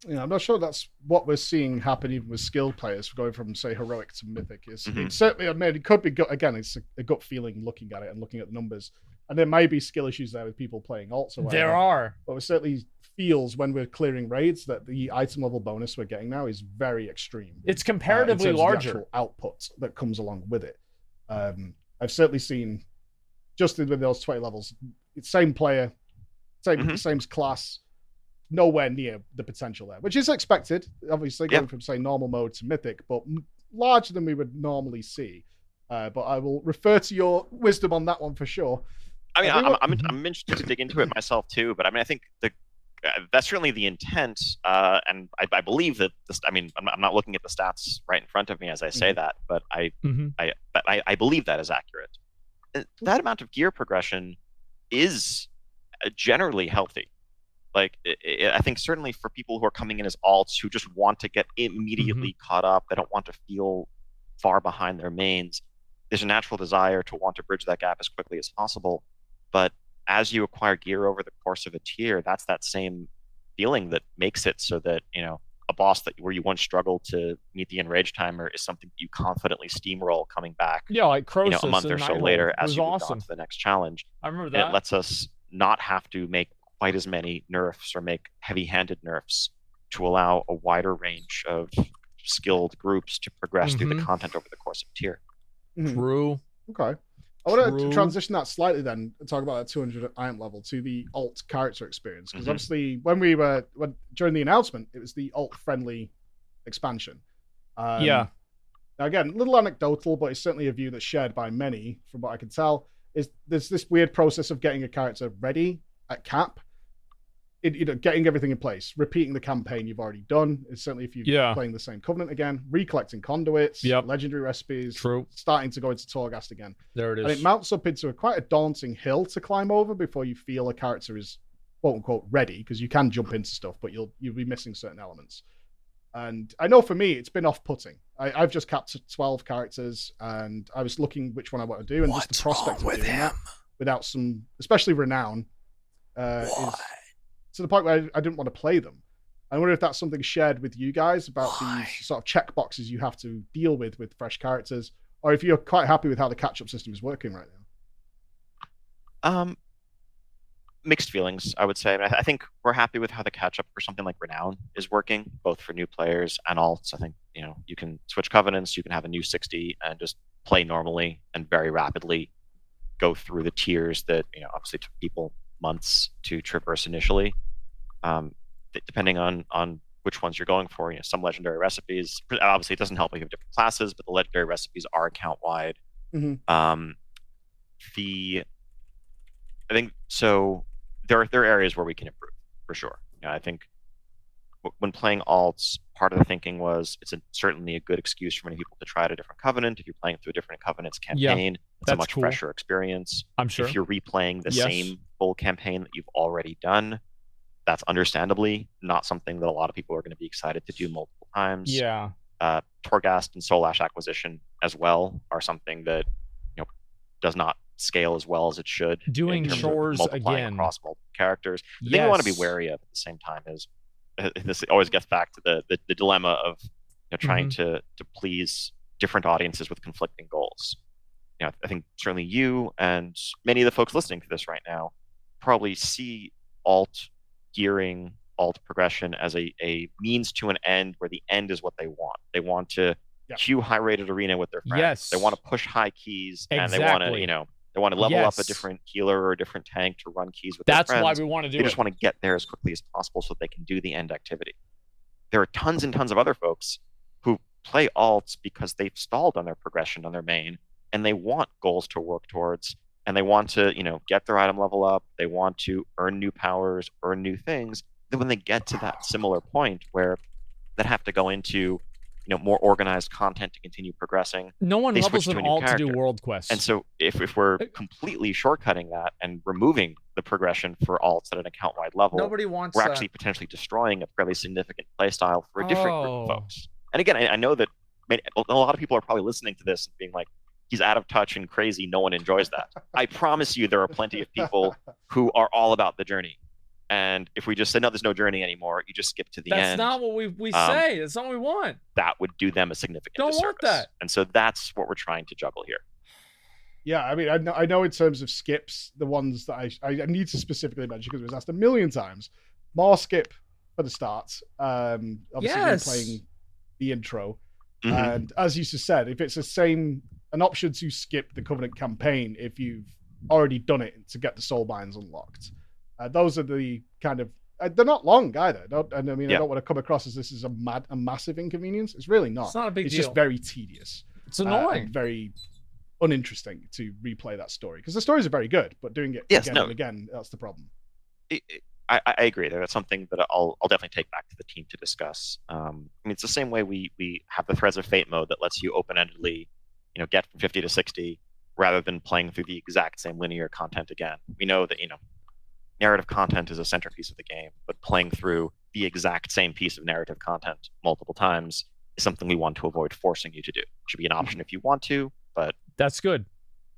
Yeah, I'm not sure that's what we're seeing happen even with skilled players going from, say, heroic to mythic. It's certainly, I mean, it could be again, it's a gut feeling looking at it and looking at the numbers, and there may be skill issues there with people playing alts or whatever. There are, but it certainly feels when we're clearing raids that the item level bonus we're getting now is very extreme. It's comparatively larger. The actual output that comes along with it. I've certainly seen just with those 20 levels, same player, same class. Nowhere near the potential there, which is expected, obviously, going from, say, normal mode to mythic, but larger than we would normally see. But I will refer to your wisdom on that one for sure. I mean, I'm interested to dig into it myself too, but I mean, I think that's certainly the intent, and I believe that this. I mean, I'm not looking at the stats right in front of me as I say that, but I believe that is accurate. That amount of gear progression is generally healthy. Like, I think certainly for people who are coming in as alts who just want to get immediately caught up, they don't want to feel far behind their mains, there's a natural desire to want to bridge that gap as quickly as possible. But as you acquire gear over the course of a tier, that's that same feeling that makes it so that, you know, a boss where you once struggled to meet the enrage timer is something that you confidently steamroll coming back. Yeah, like Croesus, a month or so later as you move on to the next challenge. I remember that. And it lets us not have to make quite as many nerfs or make heavy-handed nerfs to allow a wider range of skilled groups to progress through the content over the course of tier. True. Okay. I want to transition that slightly then and talk about that 200 item level to the alt character experience, because obviously when during the announcement, it was the alt friendly expansion. Yeah. Now again, a little anecdotal, but it's certainly a view that's shared by many, from what I can tell, is there's this weird process of getting a character ready at cap. Getting everything in place, repeating the campaign you've already done. Is certainly if you're playing the same covenant again, recollecting conduits, legendary recipes, starting to go into Torghast again. There it is. And it mounts up into quite a daunting hill to climb over before you feel a character is quote unquote ready, because you can jump into stuff, but you'll be missing certain elements. And I know for me, it's been off-putting. I've just capped 12 characters, and I was looking which one I want to do, and just the prospect of doing that without some, especially renown, is to the point where I didn't want to play them. I wonder if that's something shared with you guys about these sort of check boxes you have to deal with fresh characters, or if you're quite happy with how the catch-up system is working right now. Mixed feelings, I would say. I think we're happy with how the catch-up for something like Renown is working, both for new players and alts. I think, you can switch covenants, you can have a new 60 and just play normally and very rapidly go through the tiers that, obviously took people months to traverse initially. Depending on which ones you're going for, some legendary recipes, obviously it doesn't help if you have different classes, but the legendary recipes are account wide. I think so. There are areas where we can improve for sure. I think when playing alts, part of the thinking was it's certainly a good excuse for many people to try out a different covenant. If you're playing through a different covenants campaign, it's a much fresher experience. I'm sure. If you're replaying the same full campaign that you've already done, that's understandably not something that a lot of people are going to be excited to do multiple times. Yeah. Torghast and Soul Ash acquisition as well are something that does not scale as well as it should. Doing chores again across multiple characters. The thing we want to be wary of at the same time is this always gets back to the dilemma of trying to please different audiences with conflicting goals. I think certainly you and many of the folks listening to this right now probably see alt gearing, alt progression as a means to an end, where the end is what they want. They want to queue high-rated arena with their friends. They want to push high keys, and they want to, they want to level up a different healer or a different tank to run keys with their friends. That's why we want to do it. They just want to get there as quickly as possible so they can do the end activity. There are tons and tons of other folks who play alts because they've stalled on their progression on their main, and they want goals to work towards, and they want to, get their item level up. They want to earn new powers, earn new things. Then when they get to that similar point where they have to go into more organized content to continue progressing. No one levels an alt to do world quests. And so if we're completely shortcutting that and removing the progression for alts at an account-wide level, nobody wants we're actually potentially destroying a fairly significant playstyle for a different group of folks. And again, I know that a lot of people are probably listening to this and being like, he's out of touch and crazy. No one enjoys that. I promise you there are plenty of people who are all about the journey. And if we just say, no, there's no journey anymore, you just skip to the end. That's not what we say. That's not what we want. That would do them a significant disservice. Want that. And so that's what we're trying to juggle here. Yeah, I mean, I know in terms of skips, the ones that I need to specifically mention, because it was asked a million times, more skip for the start. Obviously, you're playing the intro. And as you just said, if it's an option to skip the Covenant campaign, if you've already done it to get the soul binds unlocked. Those are the kind of they're not long either. I don't want to come across as this is a massive inconvenience. It's really not. It's not a big deal. It's just very tedious. It's annoying. Very uninteresting to replay that story, because the stories are very good, but doing it again and again, that's the problem. I agree. That's something that I'll definitely take back to the team to discuss. It's the same way we have the Threads of Fate mode that lets you open-endedly, get from 50 to 60 rather than playing through the exact same linear content again. We know that, narrative content is a centerpiece of the game, but playing through the exact same piece of narrative content multiple times is something we want to avoid forcing you to do. It should be an option if you want to, but that's good.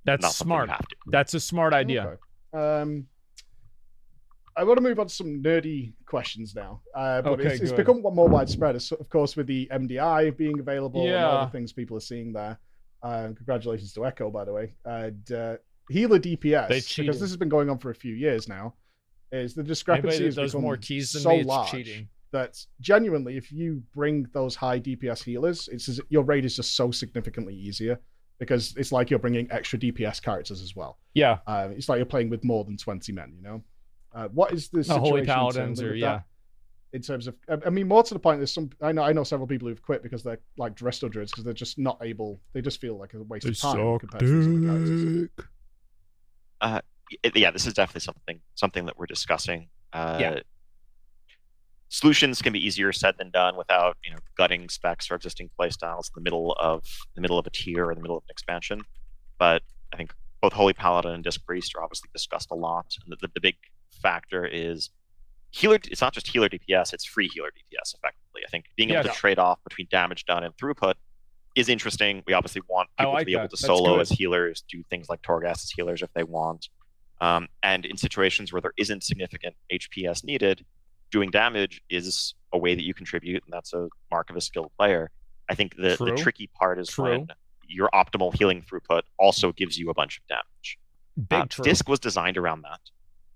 That's smart. That's a smart idea. Okay. I want to move on to some nerdy questions now. But it's become more widespread, of course, with the MDI being available and all the things people are seeing there. Congratulations to Echo, by the way. And healer DPS, because this has been going on for a few years now, is the discrepancy has become more keys than so me, large cheating. That genuinely, if you bring those high DPS healers, your raid is just so significantly easier, because it's like you're bringing extra DPS characters as well. Yeah. It's like you're playing with more than 20 men, What is the situation? Holy Paladins, in terms of, I mean, more to the point, there's some, I know several people who've quit because they're like Resto Druids because they're just not able, they just feel like a waste of time compared to these other guys. Yeah, this is definitely something that we're discussing. Solutions can be easier said than done without gutting specs or existing playstyles in the middle of a tier or in the middle of an expansion. But I think both Holy Paladin and Disc Priest are obviously discussed a lot, and the big factor is healer. It's not just healer DPS; it's free healer DPS. Effectively, I think being able to trade off between damage done and throughput is interesting. We obviously want people to be able to solo as healers, do things like Torghast as healers if they want, and in situations where there isn't significant HPS needed, doing damage is a way that you contribute, and that's a mark of a skilled player. I think the tricky part is when your optimal healing throughput also gives you a bunch of damage. Disc was designed around that.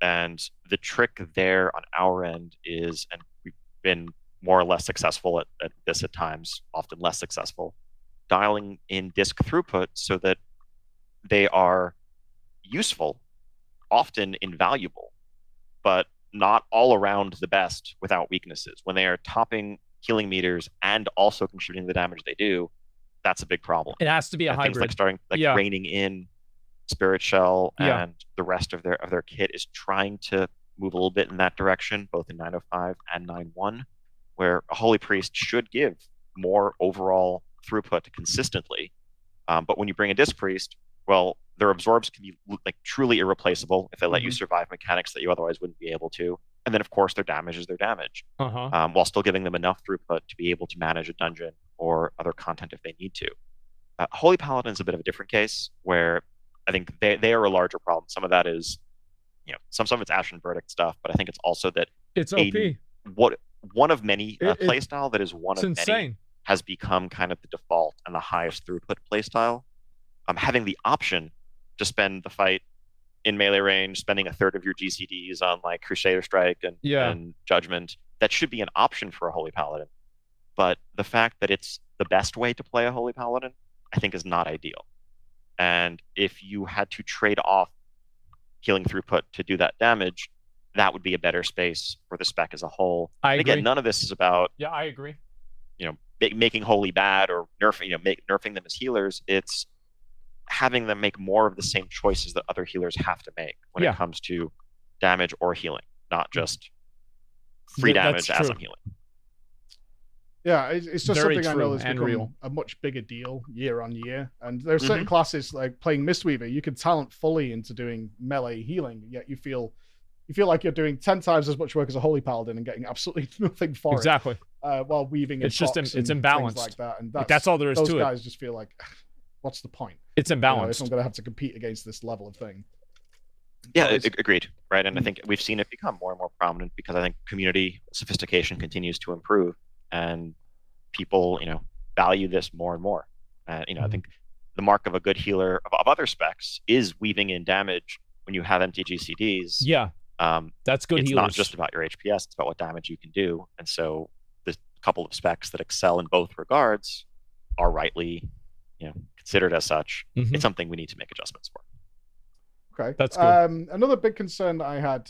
And the trick there on our end is, and we've been more or less successful at this at times, often less successful, dialing in Disc throughput so that they are useful, often invaluable, but not all around the best without weaknesses. When they are topping healing meters and also contributing the damage they do, that's a big problem. It has to be a hybrid. Things like reining in Spirit Shell and the rest of their kit is trying to move a little bit in that direction, both in 905 and 9.1, where a Holy Priest should give more overall throughput consistently. But when you bring a Disc Priest, well, their absorbs can be like truly irreplaceable if they let you survive mechanics that you otherwise wouldn't be able to. And then, of course, their damage is their damage, while still giving them enough throughput to be able to manage a dungeon or other content if they need to. Holy Paladin is a bit of a different case, where I think they are a larger problem. Some of that is, some of it's Ashen Verdict stuff, but I think it's also that it's OP. One of many playstyle that is one of insane. Many has become kind of the default and the highest throughput playstyle. Having the option to spend the fight in melee range, spending a third of your GCDs on like Crusader Strike and Judgment, that should be an option for a Holy Paladin. But the fact that it's the best way to play a Holy Paladin, I think, is not ideal. And if you had to trade off healing throughput to do that damage, that would be a better space for the spec as a whole. I agree. Again, none of this is about I agree. Making Holy bad or nerfing them as healers. It's having them make more of the same choices that other healers have to make when it comes to damage or healing, not just free damage as I'm healing. Yeah, it's just something I know has become a much bigger deal year on year. And there are certain classes, like playing Mistweaver, you can talent fully into doing melee healing, yet you feel like you're doing 10 times as much work as a Holy Paladin and getting absolutely nothing for it. While weaving it's just it's imbalanced like that. And that's all there is to it. Those guys just feel like, what's the point? It's imbalanced. If I'm going to have to compete against this level of thing. Yeah, agreed. Right, and I think we've seen it become more and more prominent because I think community sophistication continues to improve, and people, value this more and more. I think the mark of a good healer of other specs is weaving in damage when you have empty GCDs. Yeah, that's good. It's healers. Not just about your HPS; it's about what damage you can do. And so, the couple of specs that excel in both regards are rightly, considered as such. It's something we need to make adjustments for. Okay, that's good. Another big concern that I had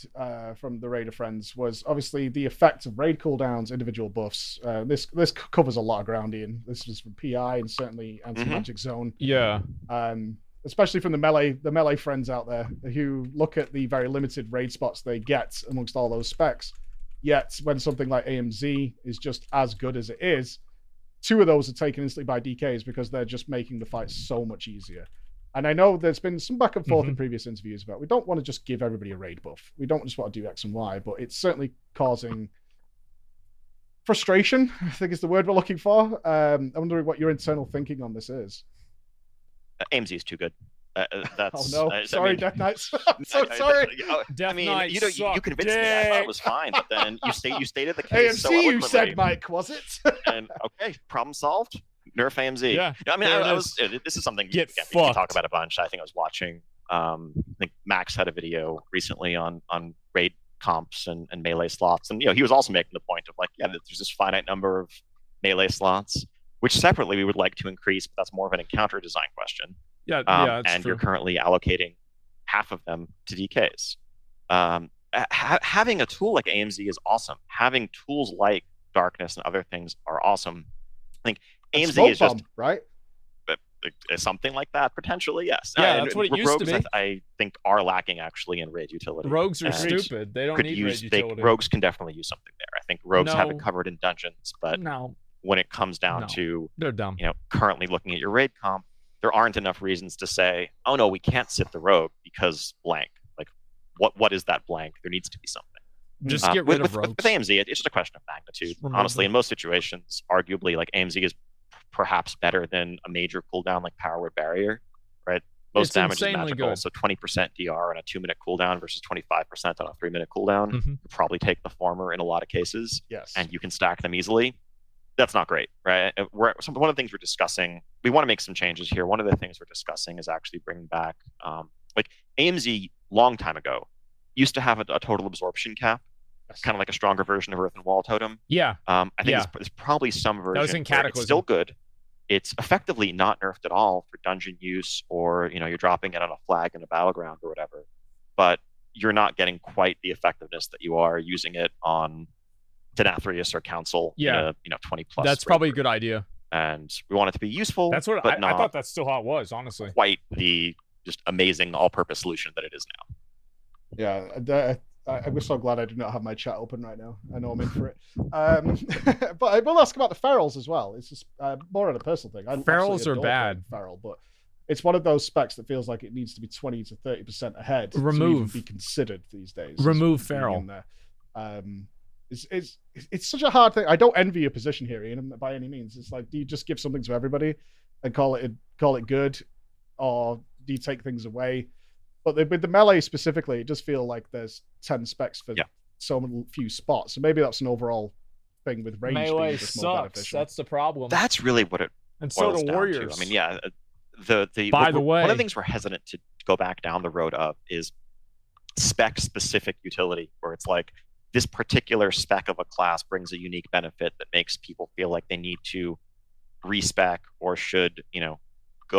from the Raider friends was obviously the effect of raid cooldowns, individual buffs. This covers a lot of ground, Ian. This is from PI and certainly Anti-Magic Zone. Yeah. Especially from the melee friends out there who look at the very limited raid spots they get amongst all those specs. Yet when something like AMZ is just as good as it is, 2 of those are taken instantly by DKs because they're just making the fight so much easier. And I know there's been some back and forth in previous interviews about we don't want to just give everybody a raid buff. We don't just want to do X and Y, but it's certainly causing frustration, I think is the word we're looking for. I'm wondering what your internal thinking on this is. AMZ is too good. That's, oh no! Sorry, Death Knights. I'm so sorry. Death Knights you convinced me. I thought it was fine, but then you stated the case. AMC, so you said, Mike, was it? And okay, problem solved. Nerf AMZ. Yeah. I mean, this is something we can talk about a bunch. I think I was watching. I think Max had a video recently on raid comps and melee slots, and he was also making the point of like, there's this finite number of melee slots, which separately we would like to increase, but that's more of an encounter design question. Yeah, and true. You're currently allocating half of them to DKs. And having a tool like AMZ is awesome. Having tools like Darkness and other things are awesome. I think AMZ is just right. Something like that potentially, yes. Yeah, that's what it used to be. I think are lacking actually in raid utility. Rogues are stupid. They don't need raid utility. Rogues can definitely use something there. I think rogues have it covered in dungeons, but when it comes down to they're dumb. Currently looking at your raid comp, there aren't enough reasons to say, oh no, we can't sit the rogue because blank. Like, what is that blank? There needs to be something. Just get rid of rogues. With AMZ, it's just a question of magnitude. Honestly, in most situations, arguably, like AMZ is perhaps better than a major cooldown like Power Word Barrier, right? Most damage is magical, good. So 20% DR on a 2-minute cooldown versus 25% on a 3-minute cooldown. You probably take the former in a lot of cases. Yes. And you can stack them easily. That's not great, right? One of the things we're discussing, we want to make some changes here. One of the things we're discussing is actually bringing back, like AMZ long time ago used to have a total absorption cap. Yes. Kind of like a stronger version of Earth and Wall Totem. Yeah. I think there's probably some version. That was in Cataclysm. It's still good. It's effectively not nerfed at all for dungeon use, or you're dropping it on a flag in a battleground or whatever. But you're not getting quite the effectiveness that you are using it on Denathrius or Council. Yeah. In a 20 plus. That's probably a good idea. And we want it to be useful. That's what I thought. That's still how it was, honestly. Quite the just amazing all-purpose solution that it is now. Yeah. I'm so glad I do not have my chat open right now. I know I'm in for it. But I will ask about the ferals as well. It's just more of a personal thing. Ferals are bad. Feral, but it's one of those specs that feels like it needs to be 20 to 30% ahead to even be considered these days. Remove feral. It's such a hard thing. I don't envy your position here, Ian, by any means. It's like, do you just give something to everybody and call it good, or do you take things away? But with the melee specifically, it does feel like there's 10 specs for so few spots. So maybe that's an overall thing with range. Melee sucks. That's the problem. That's really what it and so do warriors. I mean, yeah. One of the things we're hesitant to go back down the road of is spec-specific utility, where it's like this particular spec of a class brings a unique benefit that makes people feel like they need to respec or should,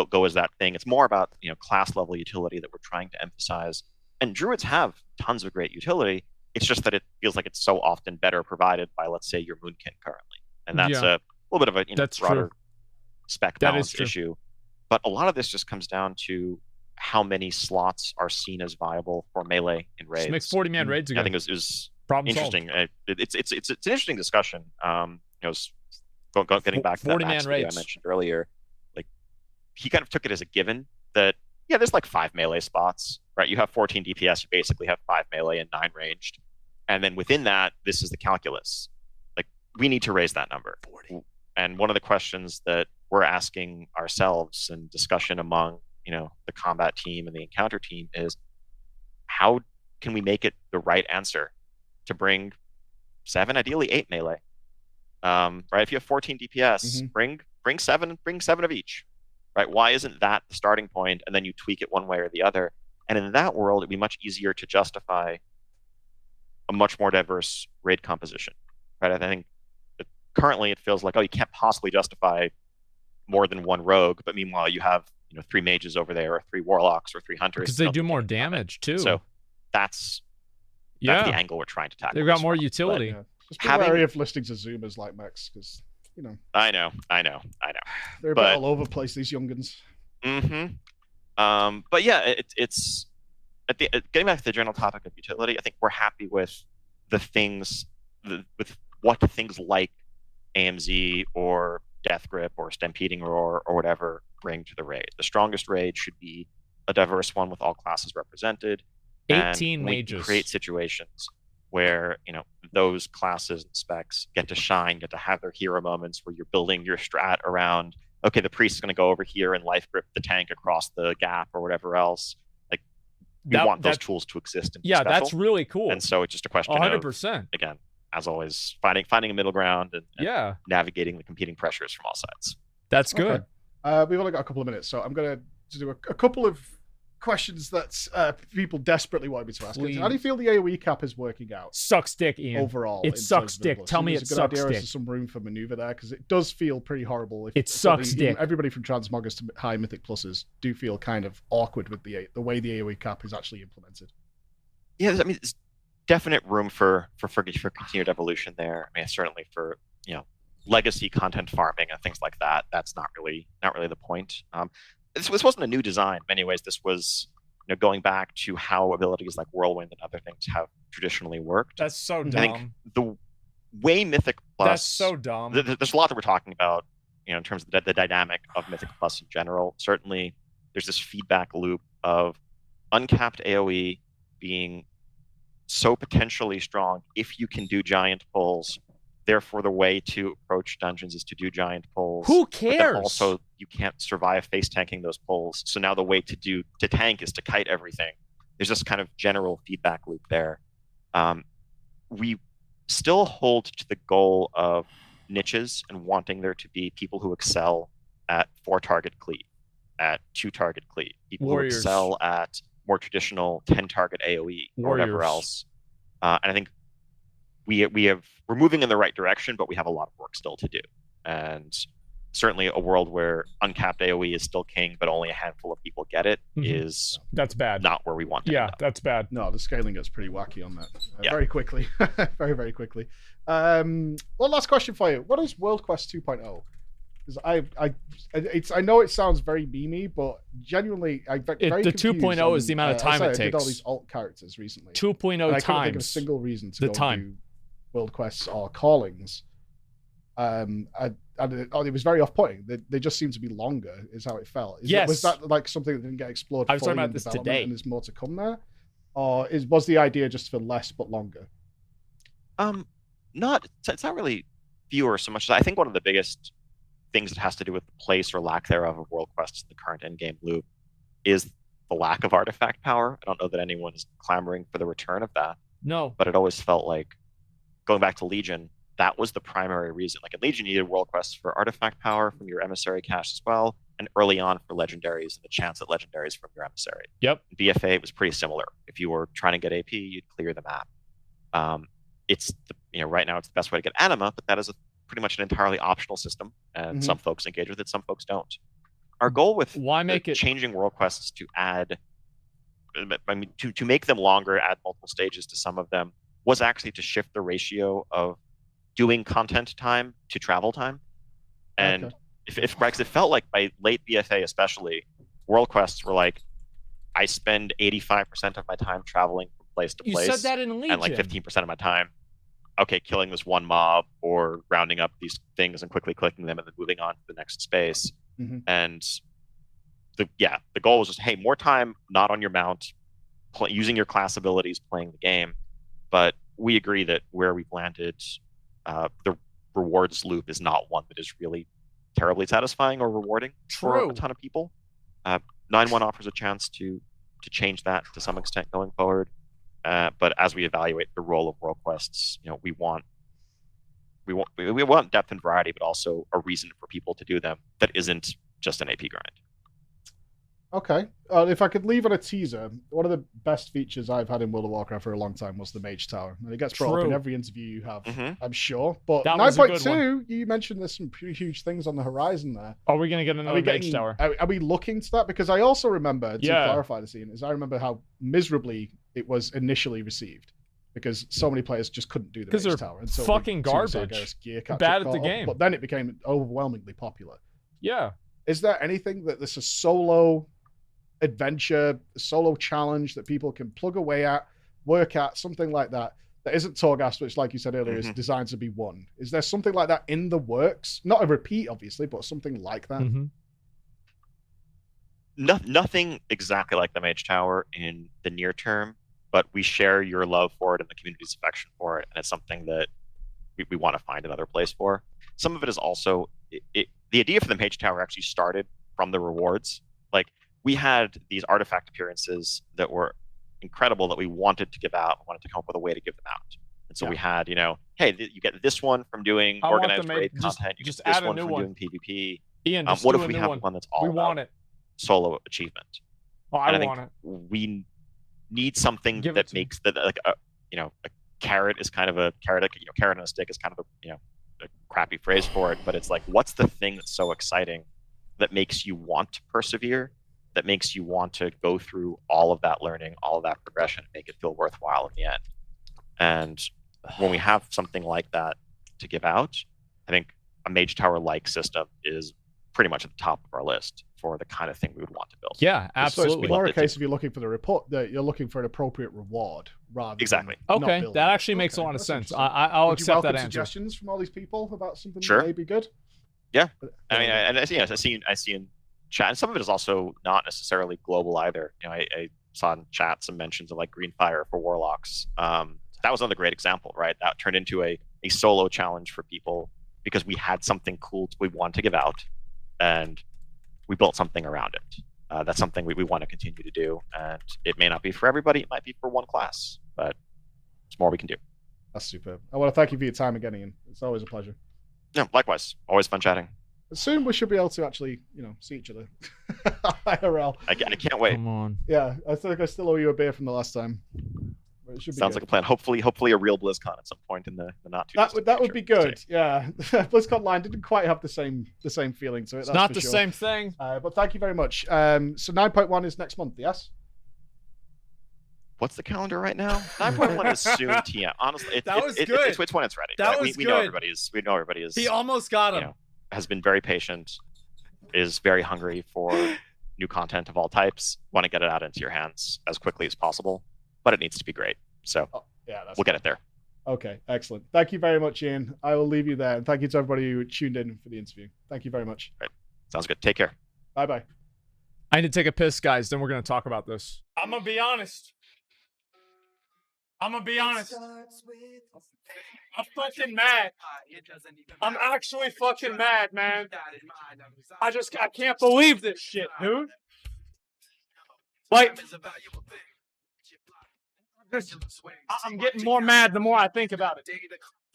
go as that thing. It's more about class level utility that we're trying to emphasize. And druids have tons of great utility. It's just that it feels like it's so often better provided by, let's say, your Moonkin currently, and that's a little bit of a broader spec balance issue. But a lot of this just comes down to how many slots are seen as viable for melee in raids. Just make 40-man raids again. I think it was interesting. It's an interesting discussion. Getting back to that match I mentioned earlier. He kind of took it as a given that, there's like 5 melee spots, right? You have 14 DPS, you basically have 5 melee and 9 ranged. And then within that, this is the calculus. Like, we need to raise that number. 40. And one of the questions that we're asking ourselves in discussion among, the combat team and the encounter team is, how can we make it the right answer to bring 7, ideally 8 melee? Right? If you have 14 DPS, bring 7 of each. Right? Why isn't that the starting point, and then you tweak it one way or the other? And in that world, it'd be much easier to justify a much more diverse raid composition. Right? I think that currently it feels like, you can't possibly justify more than 1 rogue, but meanwhile you have 3 mages over there, or 3 warlocks, or 3 hunters. Because they do more damage too. So that's the angle we're trying to tackle. They've got more utility. Just be wary of listing Zazuma as like mechs, because I know. They're a bit all over the place, these young'uns. But yeah, it's getting back to the general topic of utility. I think we're happy with the things, with what things like AMZ or Death Grip or Stampeding Roar or whatever bring to the raid. The strongest raid should be a diverse one with all classes represented. 18 mages. Create situations where those classes and specs get to shine, get to have their hero moments, where you're building your strat around, okay, the priest is going to go over here and life grip the tank across the gap or whatever else. Like, we want those tools to exist. And that's really cool. And so it's just a question 100%. of, again, as always, finding a middle ground and navigating the competing pressures from all sides. That's good. Okay. We've only got a couple of minutes, so I'm going to do a couple of questions that people desperately want me to ask. How do you feel the AoE cap is working out? Sucks dick, Ian. Overall, it sucks dick. Tell me it sucks dick. There's some room for maneuver there, because it does feel pretty horrible. It sucks dick. Everybody from Transmoggers to high mythic pluses do feel kind of awkward with the way the AoE cap is actually implemented. Yeah, I mean, definite room for continued evolution there. I mean, certainly for legacy content farming and things like that. That's not really the point. This wasn't a new design. In many ways, this was going back to how abilities like Whirlwind and other things have traditionally worked. That's so dumb. I think the way Mythic Plus. That's so dumb. There's a lot that we're talking about, in terms of the dynamic of Mythic Plus in general. Certainly, there's this feedback loop of uncapped AoE being so potentially strong if you can do giant pulls. Therefore, the way to approach dungeons is to do giant pulls. Who cares? Also, you can't survive face tanking those pulls. So now the way to tank is to kite everything. There's this kind of general feedback loop there. We still hold to the goal of niches and wanting there to be people who excel at 4-target cleave, at 2-target cleave, people Warriors. who excel at more traditional 10-target AoE or whatever else. And I think we're moving in the right direction, but we have a lot of work still to do. And certainly a world where uncapped AoE is still king, but only a handful of people get it is that's bad. Not where we want to end up. That's bad. No, the scaling gets pretty wacky on that very quickly. Very, very quickly. One last question for you. What is World Quest 2.0? Because I know it sounds very memey, but genuinely, the 2.0 is the amount of time it takes. I did all these alt characters recently. 2.0 times. I couldn't think of a single reason to go do World Quests or callings. It was very off-putting. They just seem to be longer, is how it felt. Was that like something that didn't get explored? I was talking about this today. And there's more to come there, or was the idea just for less but longer? It's not really fewer so much as I think one of the biggest things that has to do with the place or lack thereof of world quests in the current endgame loop is the lack of artifact power. I don't know that anyone is clamoring for the return of that. No. But it always felt like, going back to Legion, that was the primary reason. Like in Legion, you needed world quests for artifact power from your emissary cache as well, and early on for legendaries and the chance at legendaries from your emissary. Yep. In BFA, it was pretty similar. If you were trying to get AP, you'd clear the map. Right now it's the best way to get anima, but that is pretty much an entirely optional system, and some folks engage with it, some folks don't. Our goal with changing world quests to add, to make them longer, add multiple stages to some of them, was actually to shift the ratio of doing content time to travel time. And because it felt like by late BFA especially, world quests were like, I spend 85% of my time traveling from place to place. You said that in Legion. And like 15% of my time, killing this one mob or rounding up these things and quickly clicking them and then moving on to the next space. And the goal was just, hey, more time not on your mount, using your class abilities, playing the game. But we agree that where we've landed, the rewards loop is not one that is really terribly satisfying or rewarding for a ton of people. 9.1 offers a chance to change that to some extent going forward. But as we evaluate the role of world quests, we want depth and variety, but also a reason for people to do them that isn't just an AP grind. Okay. If I could leave on a teaser, one of the best features I've had in World of Warcraft for a long time was the Mage Tower. And it gets brought up in every interview you have, I'm sure. But 9.2, you mentioned there's some pretty huge things on the horizon there. Are we going to get another Mage Tower? Are we looking to that? Because I also remember, to clarify the scene, I remember how miserably it was initially received. Because so many players just couldn't do the Mage Tower. Because they're fucking garbage. Bad at the game. But then it became overwhelmingly popular. Yeah. Is there anything that this is solo adventure, solo challenge that people can plug away at, work at, something like that isn't Torghast, which, like you said earlier, is designed to be won? Is there something like that in the works? Not a repeat, obviously, but something like that? Nothing exactly like the Mage Tower in the near term, but we share your love for it and the community's affection for it, and it's something that we want to find another place for. Some of it is also the idea for the Mage Tower actually started from the rewards. Like, we had these artifact appearances that were incredible that we wanted to give out, wanted to come up with a way to give them out. And so we had, hey, you get this one from doing organized raid content, you get this one from doing PvP. Ian, what if we have one that's all about solo achievement? Oh, I want it. We need something that makes a carrot is kind of a carrot, carrot on a stick is kind of a crappy phrase for it, but it's like, what's the thing that's so exciting that makes you want to persevere, that makes you want to go through all of that learning, all of that progression, and make it feel worthwhile in the end? And when we have something like that to give out, I think a Mage Tower-like system is pretty much at the top of our list for the kind of thing we would want to build. Yeah, absolutely. So it's more a case of you're looking for the report, that you're looking for an appropriate reward rather exactly. than okay, not that actually makes a lot of sense. I'll accept that answer. Suggestions from all these people about something Sure. that may be good. Yeah, I mean, and I see in chat, and some of it is also not necessarily global either. You know, I saw in chat some mentions of like Green Fire for Warlocks. That was another great example, right? That turned into a solo challenge for people because we had something cool we wanted to give out, and we built something around it. That's something we want to continue to do, and it may not be for everybody. It might be for one class, but it's more we can do. That's superb. I want to thank you for your time again, Ian. It's always a pleasure. Yeah, likewise. Always fun chatting. Soon we should be able to actually, see each other. IRL. I can't wait. Come on. Yeah, I think I still owe you a beer from the last time. It should be Sounds good. like a plan. Hopefully a real BlizzCon at some point in the not too distant that would be future. good. Yeah, BlizzCon Line didn't quite have the same feeling to it. It's that's not for the sure. same thing. But thank you very much. So 9.1 is next month, yes? What's the calendar right now? 9.1 is soon. TM. Honestly, That was good. It's when it's ready. That right? was we know good. we know everybody is. He almost got him. Has been very patient, is very hungry for new content of all types. Want to get it out into your hands as quickly as possible, but it needs to be great. So we'll get it there. Okay, excellent. Thank you very much, Ian. I will leave you there. And thank you to everybody who tuned in for the interview. Thank you very much. Right. Sounds good. Take care. Bye-bye. I need to take a piss, guys. Then we're going to talk about this. I'm going to be honest. I'm fucking mad. I'm actually fucking mad, man. I can't believe this shit, dude. Like, I'm getting more mad the more I think about it.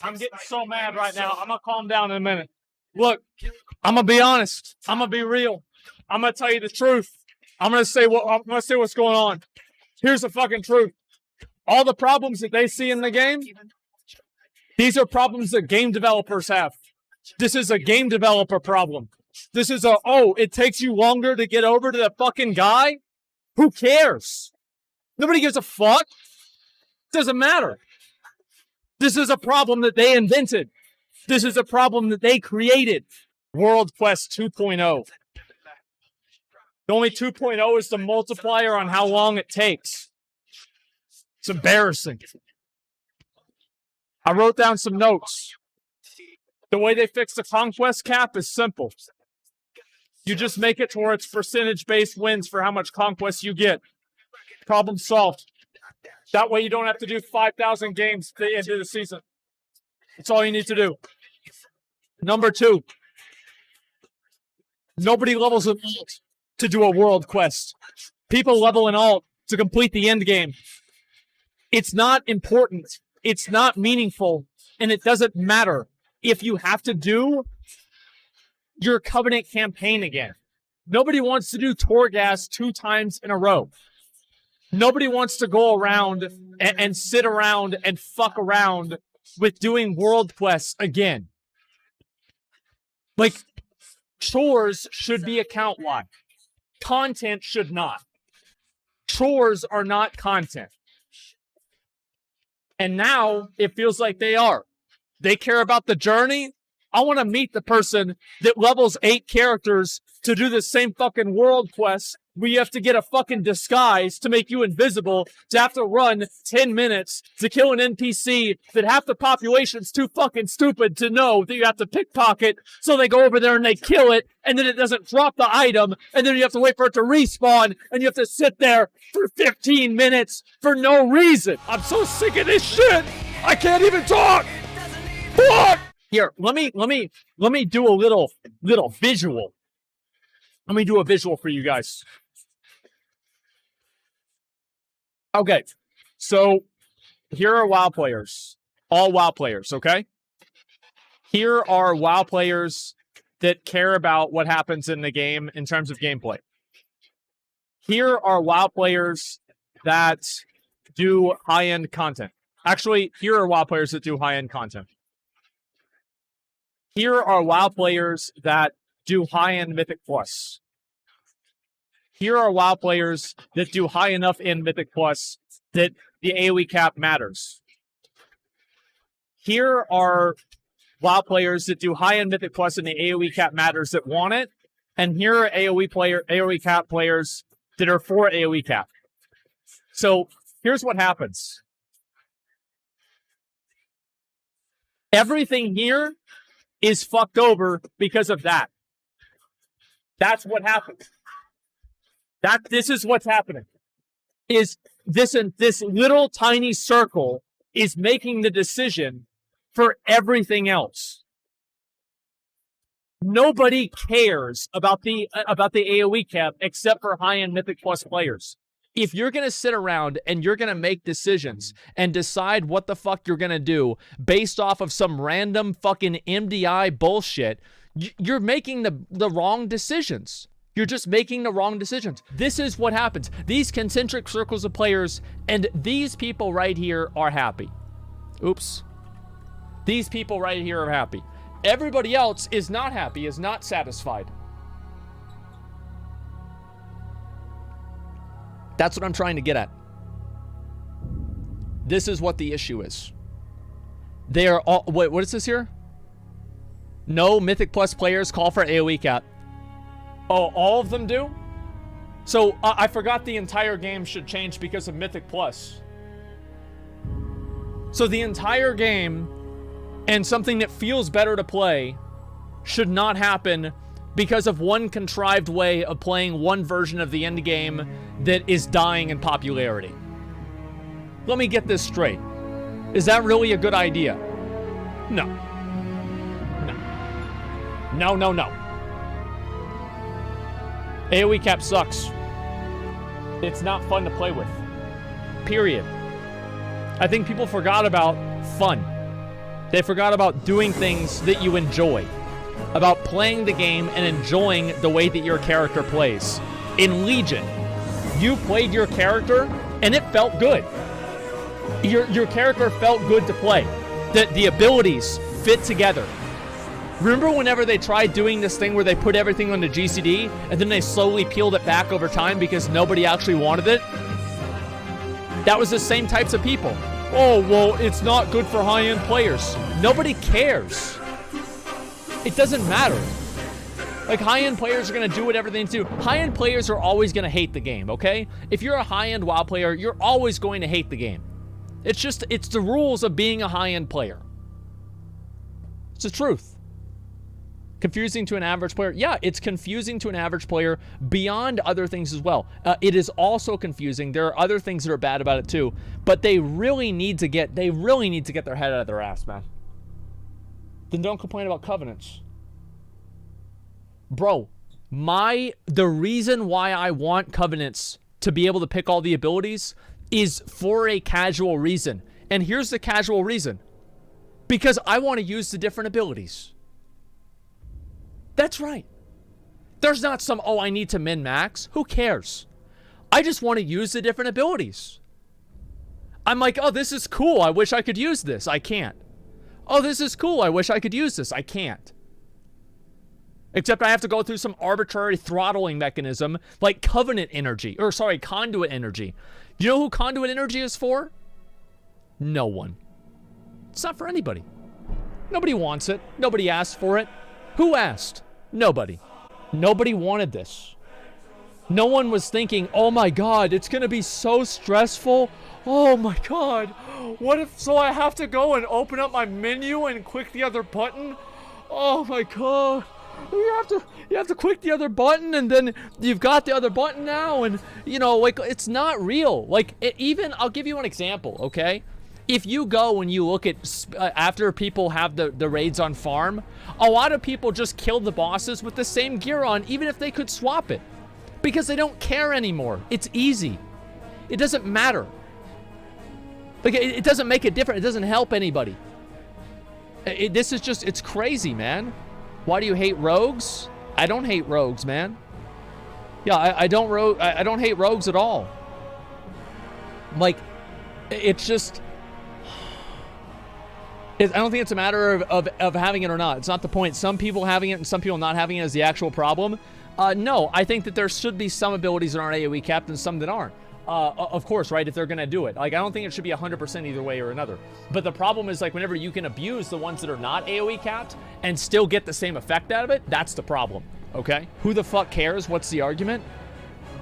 I'm getting so mad right now. I'm gonna calm down in a minute. Look, I'm gonna be honest. I'm gonna be real. I'm gonna tell you the truth. I'm gonna say what's going on. Here's the fucking truth. All the problems that they see in the game, these are problems that game developers have. This is a game developer problem. This is it takes you longer to get over to the fucking guy? Who cares? Nobody gives a fuck. Doesn't matter. This is a problem that they invented. This is a problem that they created. World Quest 2.0. The only 2.0 is the multiplier on how long it takes. It's embarrassing. I wrote down some notes. The way they fix the conquest cap is simple. You just make it to where it's percentage-based wins for how much conquest you get. Problem solved. That way you don't have to do 5,000 games at the end of the season. That's all you need to do. Number 2. Nobody levels an alt to do a world quest. People level an alt to complete the end game. It's not important. It's not meaningful. And it doesn't matter if you have to do your Covenant campaign again. Nobody wants to do Torghast 2 times in a row. Nobody wants to go around and sit around and fuck around with doing world quests again. Like, chores should be account-wide. Content should not. Chores are not content. And now it feels like they are. They care about the journey. I want to meet the person that levels 8 characters to do the same fucking world quest where you have to get a fucking disguise to make you invisible, to have to run 10 minutes to kill an NPC that half the population's too fucking stupid to know that you have to pickpocket, so they go over there and they kill it, and then it doesn't drop the item, and then you have to wait for it to respawn, and you have to sit there for 15 minutes for no reason. I'm so sick of this shit! I can't even talk! Fuck! Here, let me do a little visual. Let me do a visual for you guys. Okay, so here are WoW players. All WoW players, okay? Here are WoW players that care about what happens in the game in terms of gameplay. Here are WoW players that do high-end content. Actually, here are WoW players that do high-end content. Here are WoW players that do high-end Mythic Plus. Here are WoW players that do high enough in Mythic Plus that the AoE cap matters. here are WoW players that do high-end Mythic Plus in the AoE cap matters that want it, and here are AoE cap players that are for AoE cap. So here's what happens. Everything here is fucked over because of that. That's what happens. This is what's happening. Is this little tiny circle is making the decision for everything else. Nobody cares about the AoE cap except for high-end Mythic Plus players. If you're going to sit around and you're going to make decisions and decide what the fuck you're going to do based off of some random fucking MDI bullshit, you're making the wrong decisions. You're just making the wrong decisions. This is what happens. These concentric circles of players and these people right here are happy. Oops. These people right here are happy. Everybody else is not happy, is not satisfied. That's what I'm trying to get at. This is what the issue is. They are all... Wait, what is this here? No Mythic Plus players call for AoE cap. Oh, all of them do? So, I forgot the entire game should change because of Mythic Plus. So the entire game, and something that feels better to play, should not happen because of one contrived way of playing one version of the end game that is dying in popularity. Let me get this straight. Is that really a good idea? No. No. No. AoE cap sucks. It's not fun to play with. Period. I think people forgot about fun. They forgot about doing things that you enjoy. About playing the game and enjoying the way that your character plays. In Legion, you played your character and it felt good. Your character felt good to play. The abilities fit together. Remember whenever they tried doing this thing where they put everything on the GCD and then they slowly peeled it back over time because nobody actually wanted it? That was the same types of people. Oh, well, it's not good for high-end players. Nobody cares. It doesn't matter. Like, high-end players are going to do whatever they need to do. High-end players are always going to hate the game, okay? If you're a high-end WoW player, you're always going to hate the game. It's the rules of being a high-end player. It's the truth. Confusing to an average player? Yeah, it's confusing to an average player beyond other things as well. It is also confusing. There are other things that are bad about it too, but they really need to get their head out of their ass, man. Then don't complain about covenants. Bro, the reason why I want covenants to be able to pick all the abilities is for a casual reason. And here's the casual reason. Because I want to use the different abilities. That's right. There's not some, oh, I need to min-max. Who cares? I just want to use the different abilities. I'm like, oh, this is cool. I wish I could use this. I can't. Oh, this is cool. I wish I could use this. I can't. Except I have to go through some arbitrary throttling mechanism like conduit energy. You know who conduit energy is for? No one. It's not for anybody. Nobody wants it. Nobody asked for it. Who asked? Nobody. Nobody wanted this. No one was thinking, oh my god, it's going to be so stressful. Oh my god. What if, so I have to go and open up my menu and click the other button? Oh my god. You have to click the other button and then you've got the other button now and, you know, like, it's not real. Like, even, I'll give you an example, okay? If you go and you look at, after people have the raids on farm, a lot of people just kill the bosses with the same gear on, even if they could swap it. Because they don't care anymore. It's easy. It doesn't matter. Like, it doesn't make a difference. It doesn't help anybody. This is just, it's crazy, man. Why do you hate rogues? I don't hate rogues, man. Yeah, I don't hate rogues at all. Like, it's just... I don't think it's a matter of having it or not. It's not the point. Some people having it and some people not having it is the actual problem. No, I think that there should be some abilities that aren't AoE capped and some that aren't. of course, right, if they're going to do it. Like, I don't think it should be 100% either way or another. But the problem is, like, whenever you can abuse the ones that are not AoE capped and still get the same effect out of it, that's the problem, okay? Who the fuck cares? What's the argument?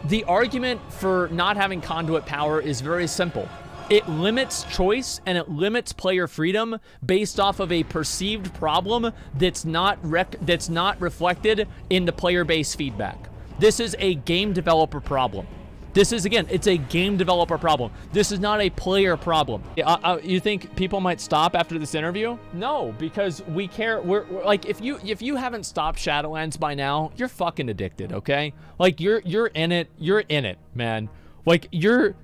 The argument for not having conduit power is very simple. It limits choice and it limits player freedom based off of a perceived problem that's not reflected in the player base feedback. This is a game developer problem. This is, again, it's a game developer problem. This is not a player problem. You think people might stop after this interview? No, because we care. We're like, if you haven't stopped Shadowlands by now, you're fucking addicted, okay? Like, you're in it. You're in it, man. Like, you're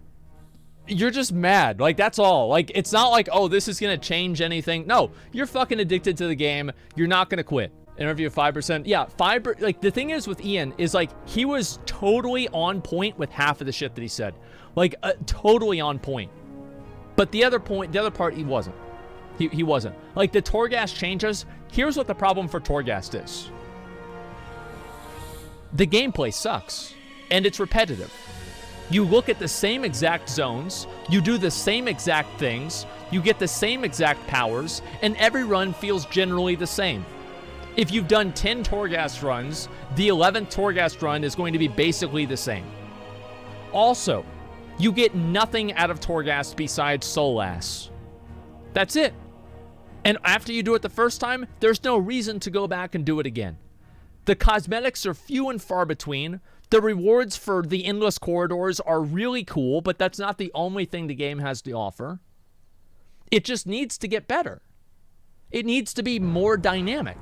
just mad. Like, that's all. Like, it's not like, oh, this is gonna change anything. No, you're fucking addicted to the game. You're not gonna quit. Interview 5%. Yeah, 5%. Like, the thing is with Ian is, like, he was totally on point with half of the shit that he said. Like, totally on point. But the other part, he wasn't. He wasn't. Like, the Torghast Changes, here's what the problem for Torghast is. The gameplay sucks, and it's repetitive. You look at the same exact zones, you do the same exact things, you get the same exact powers, and every run feels generally the same. If you've done 10 Torghast runs, the 11th Torghast run is going to be basically the same. Also, you get nothing out of Torghast besides Sylvanas. That's it. And after you do it the first time, there's no reason to go back and do it again. The cosmetics are few and far between. The rewards for the endless corridors are really cool, but that's not the only thing the game has to offer. It just needs to get better. It needs to be more dynamic.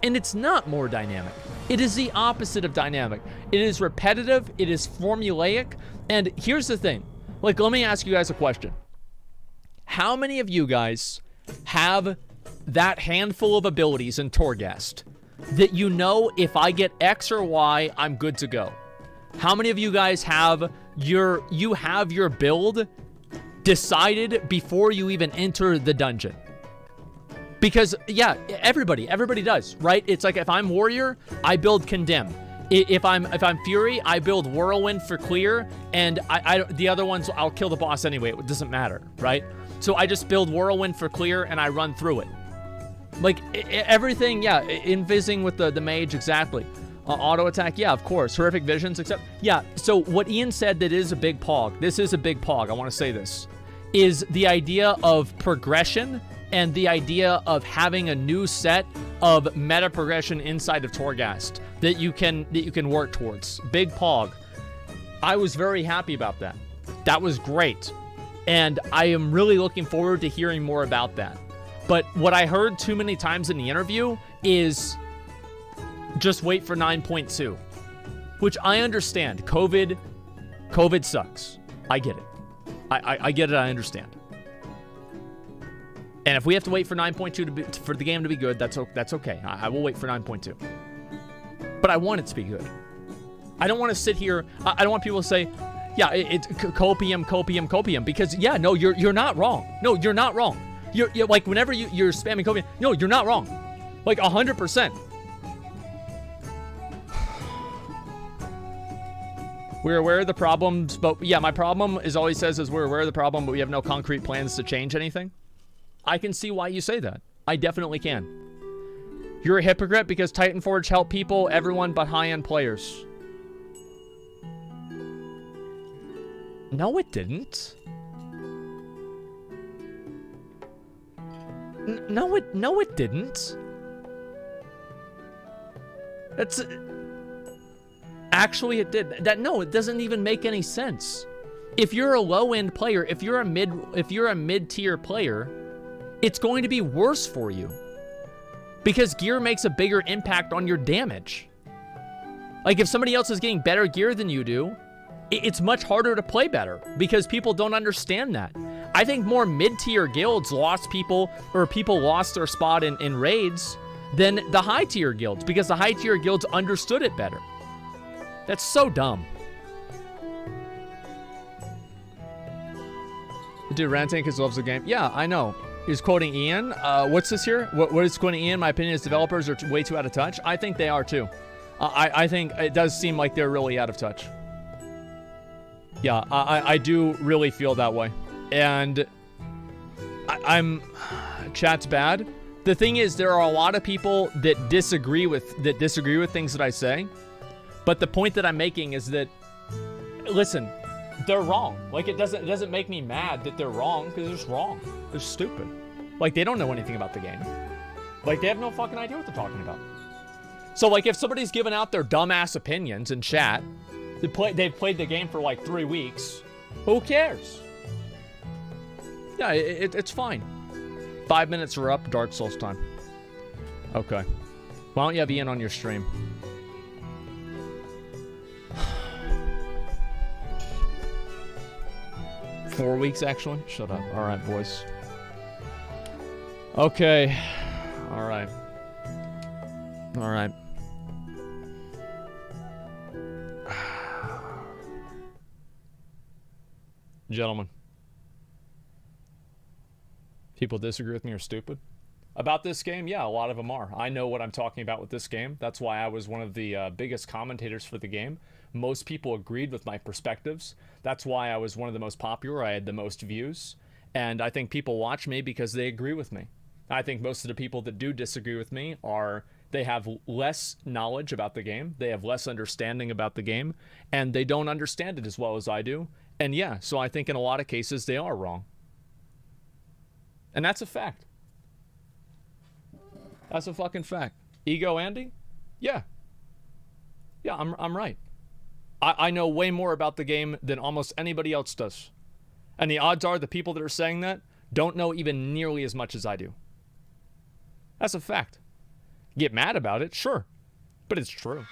And it's not more dynamic. It is the opposite of dynamic. It is repetitive, it is formulaic, and here's the thing. Like, let me ask you guys a question. How many of you guys have that handful of abilities in Torghast that you know if I get X or Y, I'm good to go? How many of you guys have your build decided before you even enter the dungeon? Because, yeah, everybody does, right? It's like, if I'm Warrior, I build Condemn. If I'm Fury, I build Whirlwind for clear, and the other ones, I'll kill the boss anyway. It doesn't matter, right? So I just build Whirlwind for clear, and I run through it. Like, everything, yeah, invising with the Mage, exactly. Auto attack, yeah, of course. Horrific visions, except, yeah. So what Ian said that is a big pog, this is a big pog, I want to say this, is the idea of progression and the idea of having a new set of meta progression inside of Torghast that you can work towards. Big pog. I was very happy about that. That was great. And I am really looking forward to hearing more about that. But what I heard too many times in the interview is just wait for 9.2, which I understand. COVID sucks. I get it. I get it. I understand. And if we have to wait for 9.2 for the game to be good, that's okay. I will wait for 9.2. But I want it to be good. I don't want to sit here. I don't want people to say, yeah, it's copium, because, yeah, no, you're not wrong. No, you're not wrong. You're like, whenever you're spamming copium, no, you're not wrong. Like, 100%. We're aware of the problems, but, yeah, my problem is always says is we're aware of the problem, but we have no concrete plans to change anything. I can see why you say that. I definitely can. You're a hypocrite because Titanforge helped people, everyone but high-end players. No, it didn't. No, it didn't. That's... Actually, it did. No, it doesn't even make any sense. If you're a low-end player, if you're a mid-tier player, it's going to be worse for you because gear makes a bigger impact on your damage. Like, if somebody else is getting better gear than you do, it's much harder to play better because people don't understand that. I think more mid-tier guilds lost people, or people lost their spot in raids than the high-tier guilds because the high-tier guilds understood it better. That's so dumb. Dude, ranting because he loves the game. Yeah, I know. He's quoting Ian. What's this here? What is quoting Ian? My opinion is developers are way too out of touch. I think they are too. I think it does seem like they're really out of touch. Yeah, I do really feel that way. And I'm chat's bad. The thing is, there are a lot of people that disagree with things that I say. But the point that I'm making is that, listen, they're wrong. Like, it doesn't make me mad that they're wrong, because they're just wrong. They're stupid. Like, they don't know anything about the game. Like, they have no fucking idea what they're talking about. So, like, if somebody's giving out their dumbass opinions in chat, they've played the game for like 3 weeks, who cares? Yeah, it's fine. 5 minutes are up, Dark Souls time. Okay. Why don't you have Ian on your stream? Four weeks, actually? Shut up. All right, boys. Okay. All right. All right. Gentlemen. People disagree with me or stupid? About this game? Yeah, a lot of them are. I know what I'm talking about with this game. That's why I was one of the biggest commentators for the game. Most people agreed with my perspectives. That's why I was one of the most popular. I had the most views. And I think people watch me because they agree with me. I think most of the people that do disagree with me they have less knowledge about the game. They have less understanding about the game. And they don't understand it as well as I do. And yeah, so I think in a lot of cases they are wrong. And that's a fact. That's a fucking fact. Ego Andy? Yeah. Yeah, I'm right. I know way more about the game than almost anybody else does. And the odds are the people that are saying that don't know even nearly as much as I do. That's a fact. Get mad about it, sure. But it's true.